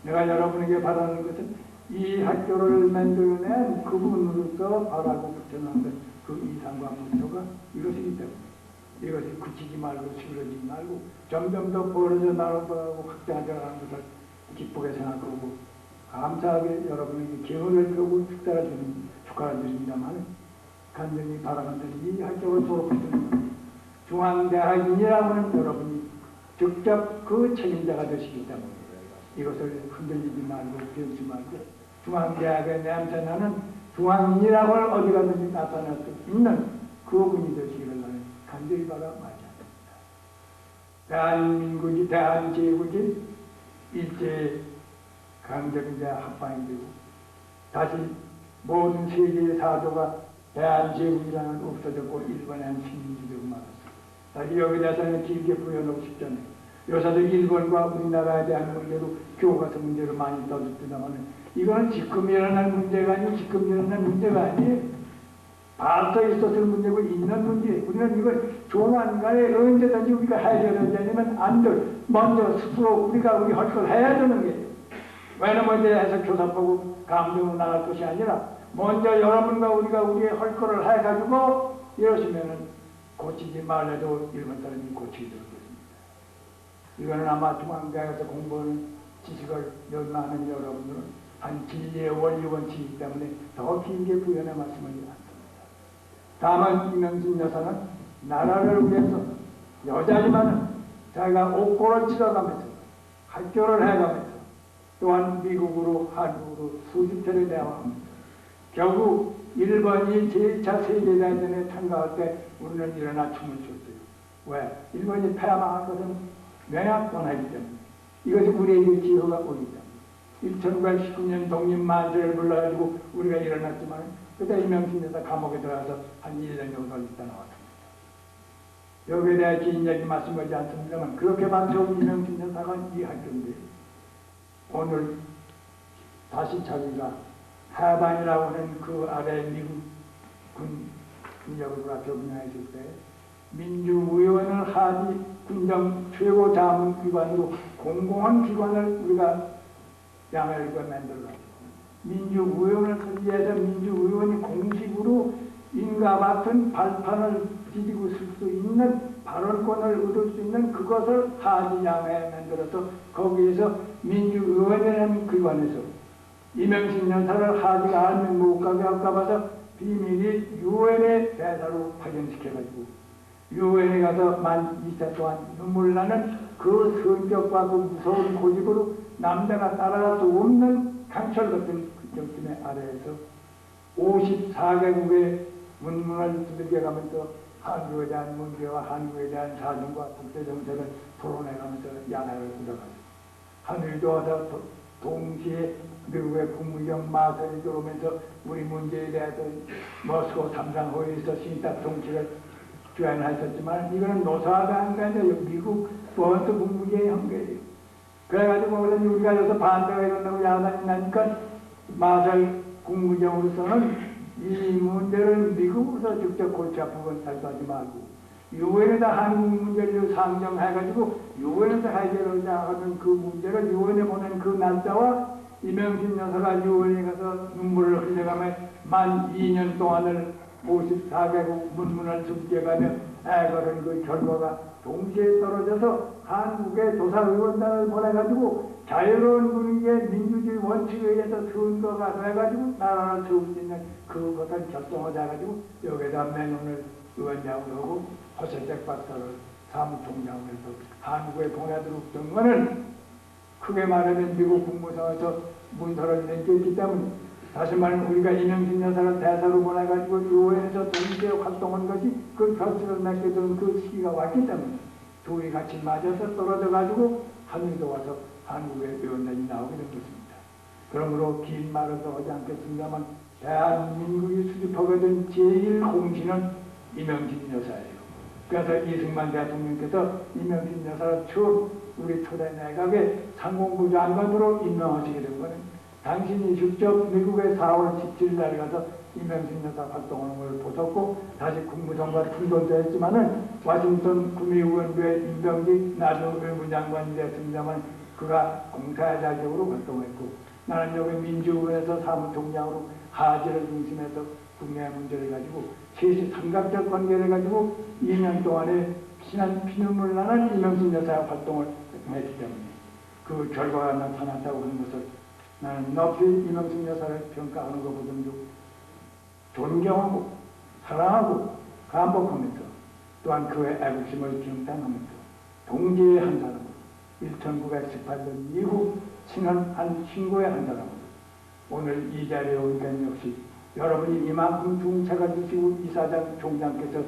내가 여러분에게 바라는 것은 이 학교를 만들어낸 그분으로서 바라고 붙여놓은 그 이상과 목표가 이것이기 때문에 이것이 그치지 말고 쓰러지지 말고 점점 더 벌어져 나가고 확대하자는 것을 기쁘게 생각하고 감사하게 여러분에게 기운을 펴고 축하를 드립니다만 간절히 바라건대 이 학교를 졸업하시는 중앙대학인이라고 하는 여러분이 직접 그 책임자가 되시기 때문에 이것을 흔들리지 말고 비웃지 말고 중앙대학의 냄새나는 중앙인이라고 할 어디 가든지 나타날 수 있는 그분이 되시기를 나는 간절히 바라마치합니다. 대한민국이 대한제국이 일제 강점기제 합방이 되고 다시 모든 세계의 사조가 대한제국이라는 없어졌고 일본의 한 식민지 되고 말았습니다. 다시 여기 대해서는 길게 부여놓고 싶지 않아요. 요사도 일본과 우리나라에 대한 문제로 교과서 문제로 많이 떠들습니다만 이거는 지금 일어날 문제가 아니고 지금 일어날 문제가 아니에요. 벌써 있었을 문제고 있는 문제. 우리는 이걸 조만간에 언제든지 우리가 해결하지 않으면 안 돼. 먼저 스스로 우리가 우리 할 걸 해야 되는 거예요. 왜냐면 이제 해서 교섭하고 감정으로 나갈 것이 아니라 먼저 여러분과 우리가 우리의 할 거를 해가지고 이러시면은 고치지 말래도 일본 사람이 고치게 될 것입니다. 이거는 아마 중앙대학에서 공부하는 지식을 연마하는 여러분들은 한 진리의 원리 원칙이기 때문에 더 길게 부연해 말씀을 않습니다. 다만 이명진 여사는 나라를 위해서 여자지만은 자기가 옥고를 치러가면서 학교를 해가면서 또한 미국으로 한국으로 수십 차례 대화합니다. 결국 일본이 제1차 세계대전에 참가할 때 우리는 일어나 춤을 췄어요. 왜? 일본이 패망하거든 명약 떠나기 때문에. 이것이 우리에게 기회가 오기 때문에. 1919년 독립만세를 불러가지고 우리가 일어났지만 그때 이명신 여사 감옥에 들어가서 한 1년 정도 있다 나왔습니다. 여기에 대해 긴 얘기 말씀하지 않습니다만 그렇게 많은 이명신 여사가 이 학교인데 오늘 다시 자기가 하반이라고 하는 그 아래 미국 군역을 앞에 운영했을 때 민주의원을 하지 군정 최고 자문기관으로 공공한 기관을 우리가 양해를 만들어가지고 민주의원을 설계해서 민주의원이 공식으로 인과 같은 발판을 디디고 쓸 수 있는 발언권을 얻을 수 있는 그것을 하지 양해에 만들어서 거기에서 민주의원이라는 기관에서 이명신 여사를 하지가 알면 못 가게 할까 봐서 비밀이 유엔의 대사로 파견시켜가지고 유엔에 가서 만 2차 동안 눈물 나는 그 성격과 그 무서운 고집으로 남자가 따라갈 수 없는 강철 같은 그 정신의 아래에서 54개국의 문문을 두들겨 가면서 한국에 대한 문제와 한국에 대한 사정과 국제정책을 토론해가면서 양해를 얻어가지고 하늘도 와서 동시에 미국의 국무령 마설이 들어오면서 우리 문제에 대해서 모스코 삼상회의에서 신탁 정책을 주관하셨지만 이거는 노사가 한 게 아니라 미국 본토 국무회의 한 거예요. 그래가지고 우리가 여기서 반대가 일어나고 야단이 나니까 마설 국무장으로서는 이 문제를 미국으로서 직접 골치 아프고 탈수하지 말고 유엔에다 한국 문제를 상정해가지고 유엔에서 해결하자 하는 그 문제를 유엔에 보낸 그 날짜와 이명신 여사가 유엔에 가서 눈물을 흘려가며 만 2년 동안을 54개국 문문을 숨겨가며 애걸은 그 결과가 동시에 떨어져서 한국의 조사의원단을 보내가지고 자유로운 분위기의 민주주의 원칙에 의해서 선거가 돼가지고 나라를 세울 수 있는 그것을 결정하자 해가지고 여기에다 명령을 의원장으로 하고 허세택 박사를 사무총장으로 해서 한국에 보내도록 된 거는 크게 말하면 미국 국무성에서 문서를 남겨있기 때문에 다시 말하면 우리가 이명신 여사를 대사로 보내가지고 유엔에서 동시에 활동한 것이 그 결실을 맺게 된 그 시기가 왔기 때문에 둘이 같이 맞아서 떨어져가지고 하늘도 와서 한국의 위원장이 나오게 된 것입니다. 그러므로 긴 말은 더 하지 않겠습니다만 대한민국이 수립하게 된 제1공신은 이명신 여사예요. 그래서 이승만 대통령께서 이명신 여사를 처음 우리 초대 내각의 상공부 장관으로 임명하시게 된 것은 당신이 직접 미국의 4월 17일 날 가서 이명신 여사 활동하는 걸 보셨고 다시 국무장관 충돌도 했지만은 와싱턴 구미의원부의 임병기 나중 외무장관이 됐습니다만 그가 공사 자격으로 활동했고 나는 여기 민주원에서 사무총장으로 하지를 중심해서 국내 문제를 가지고 셋이 삼각적 관계를 가지고 2년 동안에 피눈물 나는 이명순 여사의 활동을 했기 때문에 그 결과가 나타났다고 하는 것을 나는 높이 이명순 여사를 평가하는 것보다도 존경하고 사랑하고 감복하면서 또한 그의 애국심을 경탄하면서 동지의 한 사람으로 1918년 이후 친한 한 친구의 한 사람으로 오늘 이 자리에 오니까 역시 여러분이 이만큼 중차가 주시고 이사장 총장께서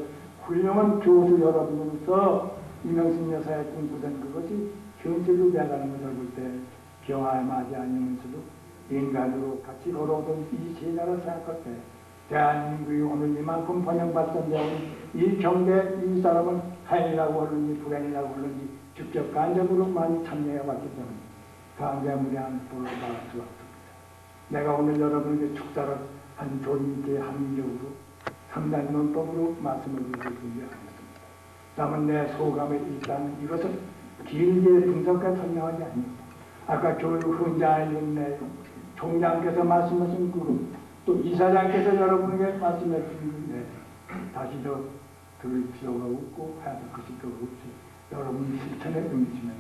훌륭한 교수 여러분으로서 이명순 여사의 꿈꾸던 그것이 현실로 돼가는 것을 볼 때 병화에 맞지 않으면서도 인간으로 같이 걸어오던 이 세자를 생각할 때 대한민국이 오늘 이만큼 번영 발전되는 이 경제 이 사람은 행이라고 하는지 불행이라고 하는지 직접 간접으로 많이 참여해왔기 때문에 강대무량 보러 나갈 수 없습니다. 내가 오늘 여러분에게 축사를 한 조림께 합리적으로 3단 논법으로 말씀을 드리겠습니다. 다만 내 소감에 일단 이것은 길게 분석해 설명하지 아닙니다. 아까 교육 훈장에 있는 총장께서 말씀하신 또 이사장께서 여러분에게 말씀해 주신 데 다시 더 들을 필요가 없고 해석하실 필요가 없이 여러분이 실천에 옮기시면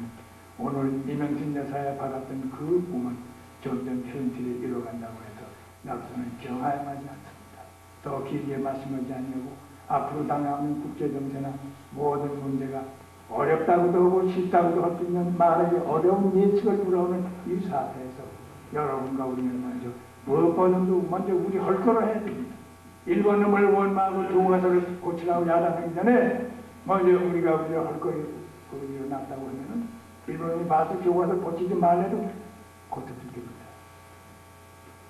오늘 이명순 여사에 받았던 그 꿈은 점점 현실에 이뤄간다고 해서 낙선은 경하에 맞지 않습니다. 더 길게 말씀하지 않냐고 앞으로 당하는 국제정세나 모든 문제가 어렵다고도 하고 쉽다고도 할 수 있는 말하기 어려운 예측을 불어오는 이 사태에서 여러분과 우리는 무엇보다도 먼저 우리 할 거를 해야 됩니다. 일본 놈을 원망하고 교과서를 고치라고 야단하기 전에 먼저 우리가 할 거를 일어났다고 하면은 일본이 봐서 교과서 고치지 말래도 고쳐줄 겁니다.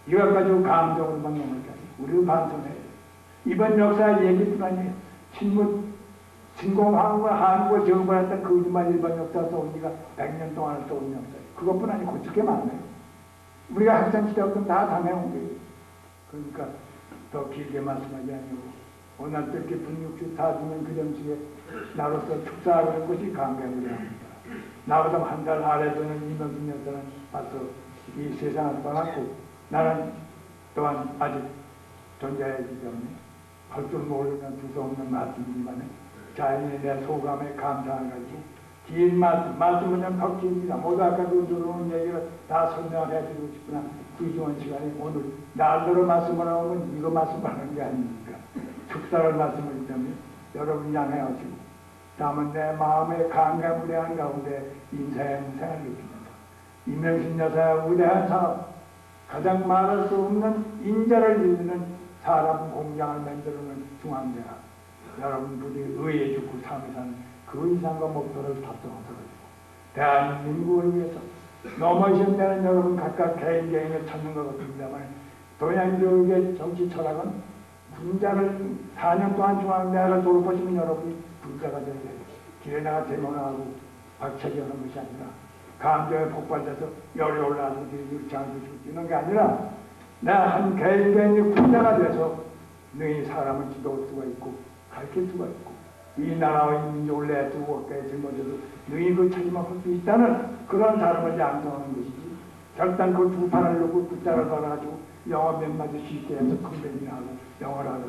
이걸 가지고 감정으로만 넘을 게 아니에요. 우리도 반성해야 돼요. 이번 역사 얘기뿐 아니에요. 진공황후가 한국을 정벌했던 거짓말 일본 역사 써온 지가 100년 동안 써온 역사예요. 그것뿐 아니고 고칠 게 많아요. 우리가 학생시대부터 다 당해온 거예요. 그러니까 더 길게 말씀하지 아니고 오늘 뜻깊은 64주년 그 점식에 나로서 축사하는 것이 감개무량합니다. 나보다 한 달 아래서는 이명순 여사는 벌써 이 세상을 떠났고 나는 또한 아직 존재하기 때문에 할 줄 모르는 두서없는 말씀이지만 자연히 내 소감에 감사를 가지고 긴 말씀은 좀 덕지입니다. 모두 아까도 들어온 얘기를 다 설명을 해드리고 싶으나 귀중한 시간에 오늘 날로 말씀을 하면 이거 말씀하는 게 아닙니까? 축사를 말씀하기 때문에 여러분 양해하시고 다만 내 마음의 감개무량한 가운데 인사의 무생을 느낍니다. 이명순 여사의 위대한 사업, 가장 말할 수 없는 인자를 이루는 사람 공장을 만들어놓은 중앙대학, 여러분들이 의에 죽고 삶에 사는 그 이상과 목표를 달성하도록 대한민국을 위해서 넘어지는 여러분 각각 개인을 찾는 것 같습니다만 동양교육의 정치 철학은 군자를 4년 동안 중앙대학을 졸업하시면 여러분이 군자가 되어야 돼요. 길에 나가 대모하고 박차기하는 것이 아니라 감정에 폭발돼서 열이 올라와서 유창을 주는 게 아니라 나 한 개인이 군자가 돼서 너희 사람을 지도할 수가 있고 가르칠 수가 있고 이 나라의 민족을 내두고 어깨에 짊어져도 너희 그 책임을 할 수 있다는 그런 사람을 양성하는 것이지 결단 그 두 판을 놓고 숫자를 걸어가지고 영어 몇 마디 쉽게 해서 컨벤이나 하고 영어를 하고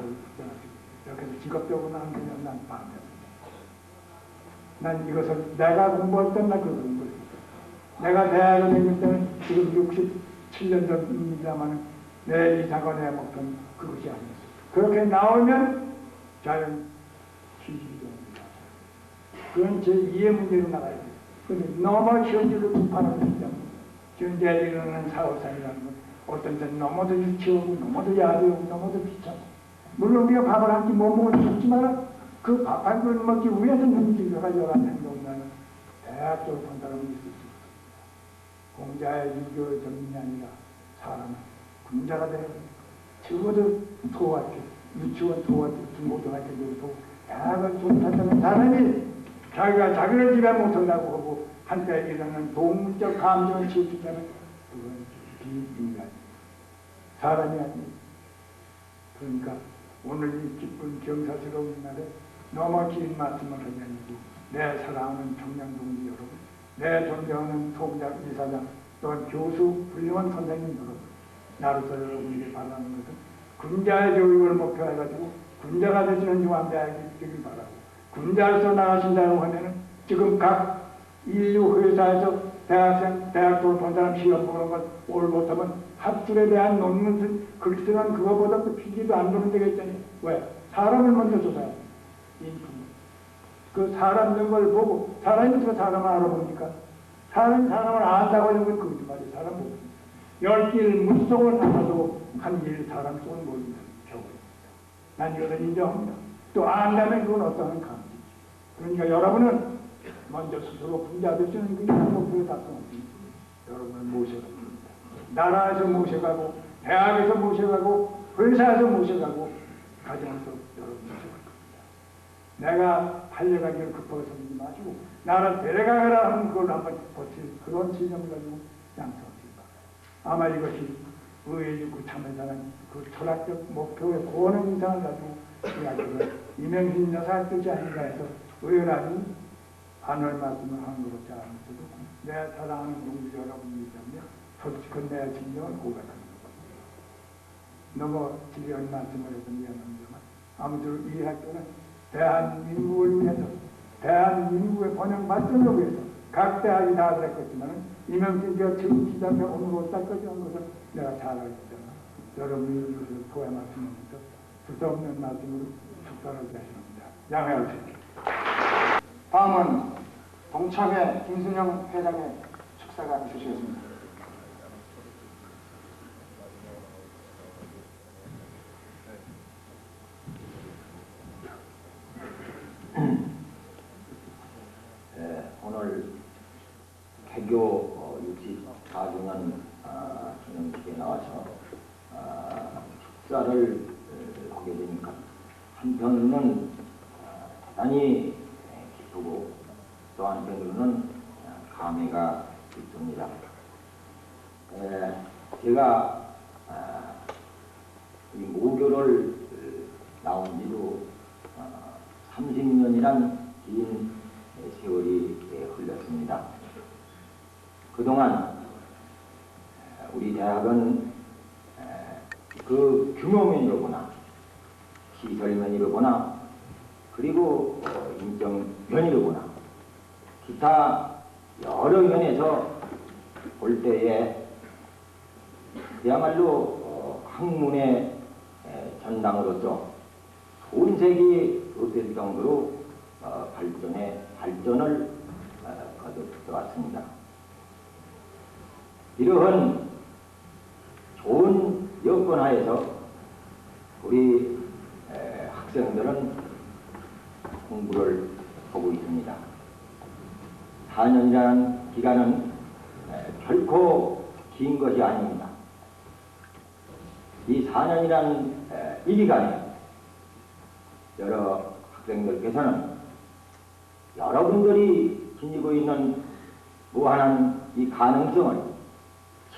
이렇게 해서 직업적으로 하는 그냥 난 반대합니다. 난 이것을 내가 공부할 때나 그런 거예요. 내가 대학을 다닐 때는 지금 67년 전입니다만 내 이사가 내 목표는 그것이 아니었어요. 그렇게 나오면 자연 취직이 됩니다. 그건 제 2의 문제로 나가야 돼요. 그런데 너무 현실로 두판을 했다. 현재 일어나는 사업상이라는 건 어떤 때는 너무도 유치하고 너무도 야비하고 너무도 비싸고 물론 우리가 밥을 한 끼 못 먹을 수 없지만 그 밥 한 그릇 먹기 위해서 눈치가 여러 행동이라는 대학적으로 판단을 있을 수 있습니다. 공자의 유교의 전문이 아니라 사람은 군자가 되는 적어도 도와줘 유치원 도와줘 중고등학교도 대학을 졸업했다는 사람이 자기가 자기를 집에 못한다고 하고 한때 일어나는 동물적 감정을 치우치자면 그건 비인간 사람이 아닙니다. 그러니까 오늘 이 기쁜 경사스러운 날에 너무 긴 말씀을 하지 않고 내 사랑하는 청년 동지 여러분, 내 존경하는 소장 이사장 또한 교수 훌륭한 선생님들은 나로서 여러분에게 바라는 것은 군자의 교육을 목표로 해가지고 군자가 되시는 중앙대학이 되길 바라고, 군자로서 나가신다고 하면은 지금 각 인류 회사에서 대학 졸업한 사람 시험 보는 걸 올 못하면 학술에 대한 논문 글쓰는 그거보다 필기도 안 되는 데가 있잖아요. 왜? 사람을 먼저 조사해야 돼. 인품. 그 사람 된 걸 보고, 사람이 어떻게 사람을 알아봅니까? 사람을 안다고 하는 건 거짓말이에요. 사람 보고. 10길 물속을 알아도 한 길 사람 속은 모른다는 경우입니다. 난 이것을 인정합니다. 또 안다면 그건 어떠한 감지지. 그러니까 여러분은 먼저 스스로 분자 되시는 그 목표에達成합니다. 여러분을 모셔갑니다. 나라에서 모셔가고, 대학에서 모셔가고, 회사에서 모셔가고, 가정에서 여러분 모셔갈 겁니다. 내가 팔려가기를 급하게 섬기지 마시고, 나를 데려가라 하는 그걸 한번 버틸 그런 지점을 가지고 양성하시기 바랍니다. 아마 이것이 의회주구 참여사는 그 철학적 목표의 고언의 인상을 가지고 이야기를 이명신 여사의 뜻이 아닌가 해서 의원하니 안할 말씀을 한 것으로 않으셔도 내 사랑하는 동지 여러분이기 때문에 솔직한 내 진정을 고백하는 겁니다. 너무 지리한 말씀을 해서 미안합니다만 아무쪼록 이 학교는 대한민국을 위해서 대한민국의 번영 발전을 위해서 각 대학이 다 그랬겠지만 이명진과 지금 시장에 오늘 올때까지 한 것을 내가 잘 알기 때문에 여러분이 이것을 도와 말씀하면서 두서없는 말씀으로 축사를 하십니다. 양해하십시오. 다음은 동창회 김순영 회장의 축사가 있으시겠습니다. 오늘 개교 64주년 기념식에 나와서 축사를 하게 되니까 한편으로는 대단히 기쁘고 또 한편으로는 감회가 있습니다. 제가 이 모교를 나온 지도 30년이란 긴 세월이 흘렀습니다. 그동안 우리 대학은 그 규모면으로 보나 시설면으로 보나 그리고 인적 면으로 보나 기타 여러 면에서 볼 때에 그야말로 학문의 전당으로서 손색이 없을 정도로 발전을 거듭해왔습니다. 이러한 좋은 여건 하에서 우리 학생들은 공부를 하고 있습니다. 4년이라는 기간은 결코 긴 것이 아닙니다. 이 4년이라는 이 기간에 여러 학생들께서는 여러분들이 지니고 있는 무한한 이 가능성을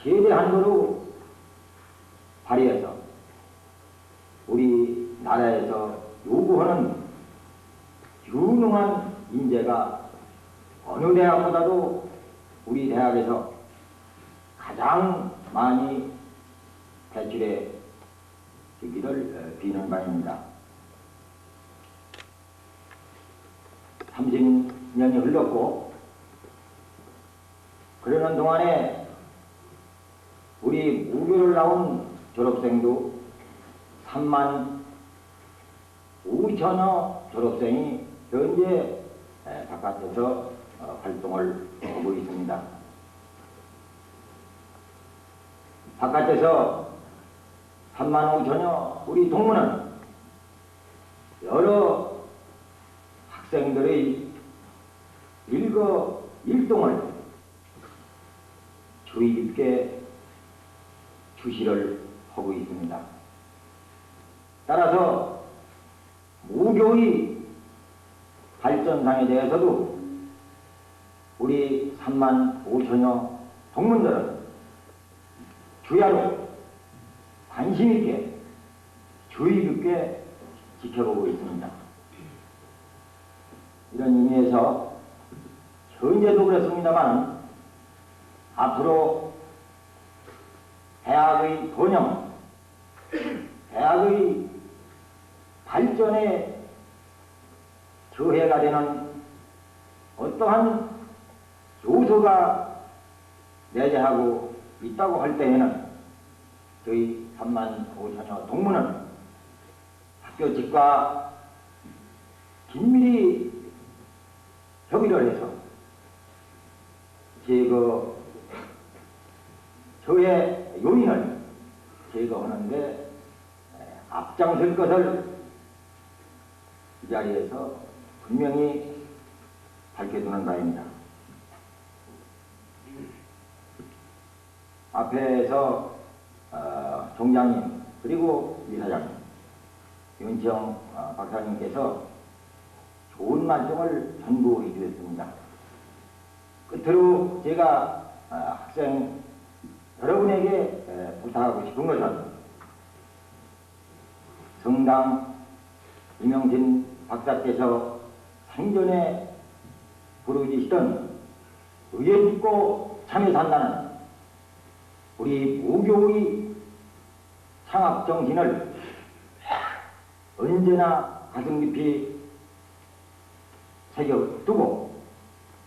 최대한으로 발휘해서 우리 나라에서 요구하는 유능한 인재가 어느 대학보다도 우리 대학에서 가장 많이 배출해 주기를 비는 바입니다. 30년이 흘렀고 그러는 동안에 우리 무교를 나온 졸업생도 3만 5천여 졸업생이 현재 바깥에서 활동을 하고 있습니다. 바깥에서 3만 5천여 우리 동문은 여러 학생들의 일동을 주의 깊게 주시를 하고 있습니다. 따라서 무교의 발전상에 대해서도 우리 3만 5천여 동문들은 주야로 관심 있게 주의 깊게 지켜보고 있습니다. 이런 의미에서 현재도 그렇습니다만 앞으로 대학의 번영, 대학의 발전에 저해가 되는 어떠한 요소가 내재하고 있다고 할 때에는 저희 3만 5천여 동문은 학교 측과 긴밀히 협의를 해서 저의 요인을 제거하는데 앞장설 것을 이 자리에서 분명히 밝혀두는 바입니다. 앞에서 총장님 그리고 이사장님, 윤치영 박사님께서 좋은 말씀을 전부해 주셨습니다. 끝으로 제가 학생 여러분에게 부탁하고 싶은 것은 성당 이명진 박사께서 생전에 부르짖던 의에 믿고 참여 산다는 우리 무교의 창학 정신을 언제나 가슴 깊이 새겨두고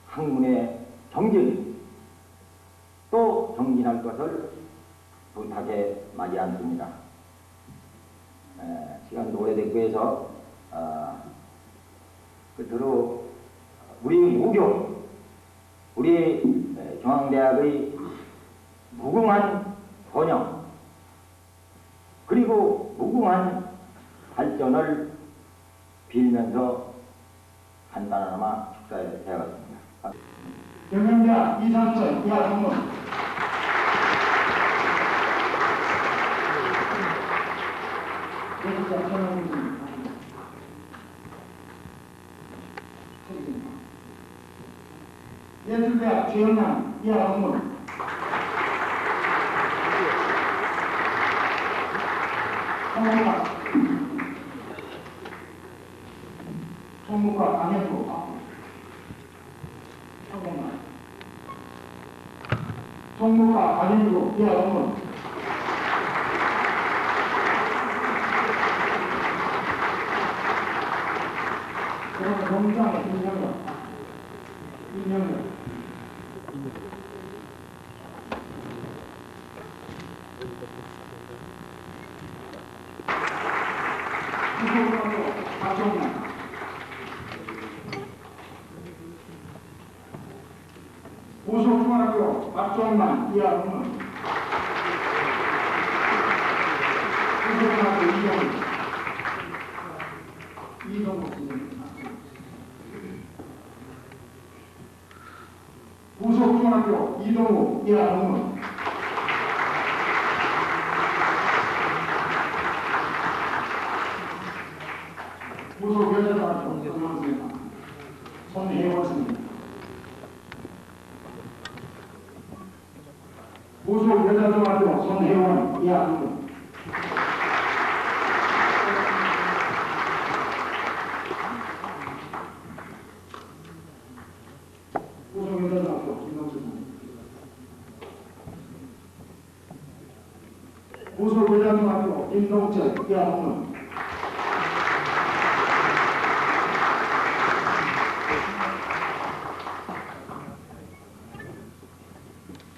학문의 정진 또 정진할 것을 부탁해 마지 않습니다. 시간도 오래됐고 해서 끝으로 우리 무교, 우리 중앙대학의 무궁한 번영 그리고 무궁한 발전을 빌면서 간단하나마 축사에 되어갔습니다. 경영대학 이상철 이하동문 예술대학 최영남 이하동문 총무과 강현구 총무과 강현구 이하동문 공장의 김영렬 박종만 보수중학교 박종만 이하동문 보수중학교 이동국 보수중학교 이동국 이하동문 보수여자중학교 손혜원 선생님 보수여자중학교 손혜원 이하동문 보수여자중학교 김동수 보수여자중학교 김동철 이하동문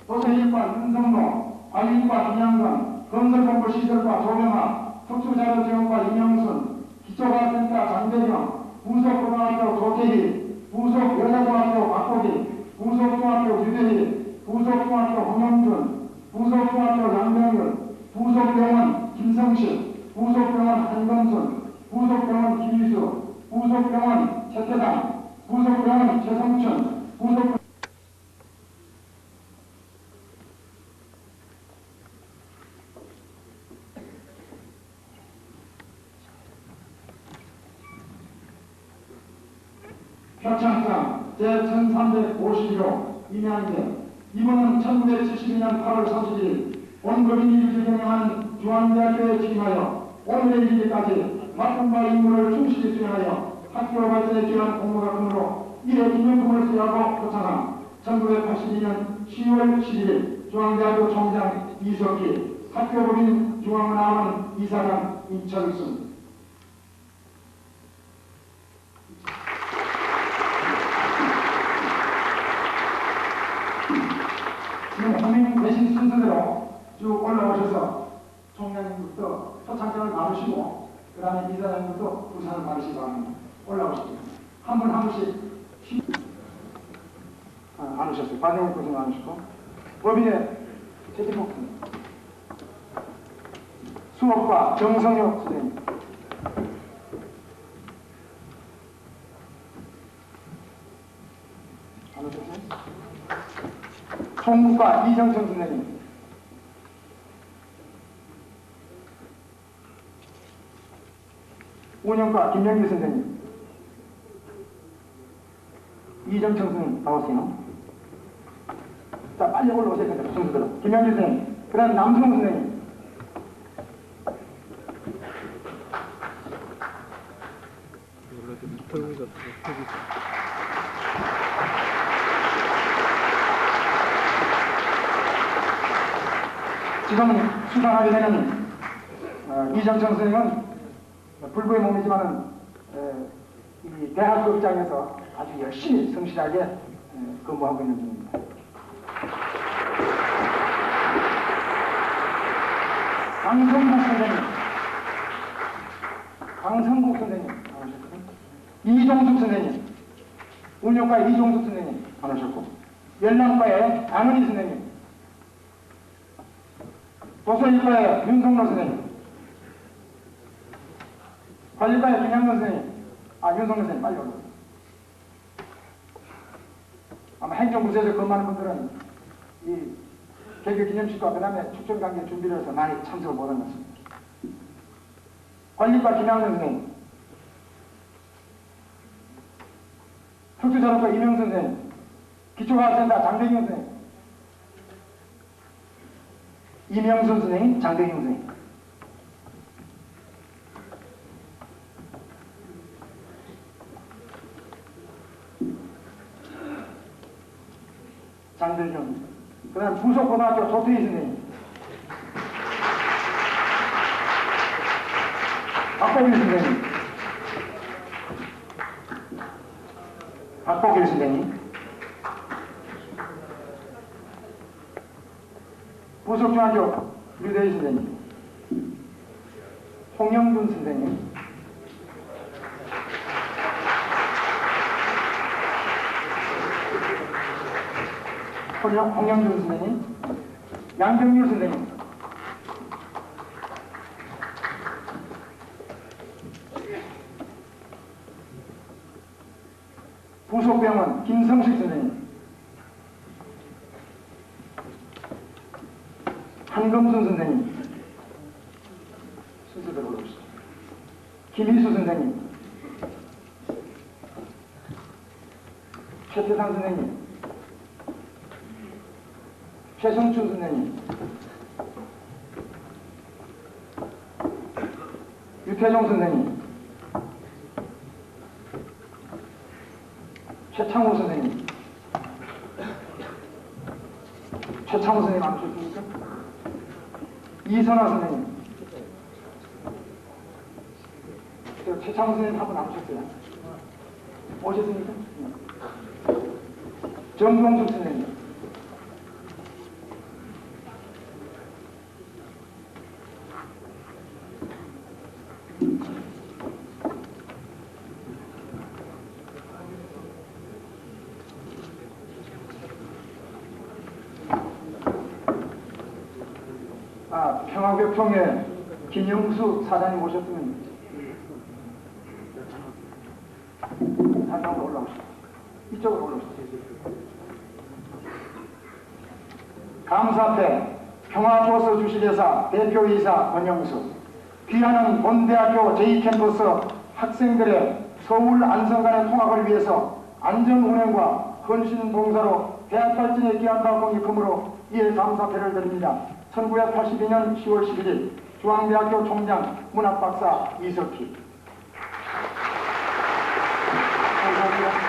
도서일과 윤성로, 관리과 김양건, 건설공부시설과 조명아, 특수자료지원과 임영순, 기초과학센터 장대경, 부속고등학교 조태희, 부속여자중학교 박고기, 부속중학교 유대희, 부속중학교 홍영준, 부속중학교 양병근, 부속병원 김성식, 부속병원 한건순, 부속병원 김희수, 부속병원 최태당, 부속병원 최성춘, 부속 표창장 제1351호 임양대 이분은 1972년 8월 31일 원거민일을 경영한 중앙대학교에 취임하여 오늘의 일기까지 맡은 바 임무를 충실히 수행하여 학교 발전에 기여한 공로가 크므로 이에 기념품을 수여하고 표창함 1982년 10월 11일 중앙대학교 총장 이석기, 학교법인 중앙문화원 이사장 이철순. 지금 호명되신 순서대로 쭉 올라오셔서 총장님부터 표창장을 받으시고 그 다음에 이사장님부터 부산을 받으시기 바랍니다. 올라오십시오. 한 분 한 분씩 안 오셨어요. 반영을 고생 안 하시고 법인의 최태복 선생님, 수업과 정성혁 선생님, 안 오셨어요? 총무과 이정천 선생님, 운영과 김영길 선생님, 이정천 선생님 나오세요. 자, 빨리 올라오셔야 됩니다. 순서대로. 김영길 선생님, 그 다음 남성 선생님, 지금 수상하게 되는 이정천 선생님은 불구의 몸이지만은 이 대학교 입장에서 아주 열심히 성실하게 근무하고 있는 중입니다. 강성국 선생님, 강성국 선생님 나오셨고요. 이종숙 선생님, 운영과 이종숙 선생님 나오셨고, 열랑과의 안은희 선생님, 도서일과의 윤성로 선생님, 관리과의 김양근 선생님, 윤성로 선생님 빨리 올라오세요. 아마 행정부서에서 근무하는 분들은 이 개교 기념식과 그 다음에 축전 관계 준비를 해서 많이 참석을 못한 것 같습니다. 관리과 김양근 선생님, 특수산업과 이명선 선생님, 기초과학센터 장대경 선생님, 이명선 선생님, 장대경 선생님, 장대경, 그 다음 부속고등학교 조태희 선생님, 박보길 선생님, 박보길 선생님, 부속중학교 류대희 선생님, 홍영준 선생님, 홍영준 선생님, 양정률 선생님, 부속병원 김성식 선생님, 한금순 선생님, 순서대로 올라오시죠. 김희수 선생님, 최태상 선생님, 최성춘 선생님, 유태종 선생님, 최창호 선생님, 최창호 선생님 안 오셨습니까? 이선화 선생님, 최창호 선생님 한 분 안 오셨어요? 오셨습니까? 정동숙 선생님, 평화교통에 김영수 사장님 오셨으면 한상으로 올라오시죠. 이쪽으로 올라오시죠. 감사패 평화조서주식회사 대표이사 권영수, 귀하는 본대학교 제2캠퍼스 학생들의 서울 안성간의 통학을 위해서 안전운행과 헌신봉사로 대학 발전에 기한 바 공익금으로 이에 감사패를 드립니다. 1982년 10월 11일 중앙대학교 총장 문학박사 이석기. 감사합니다.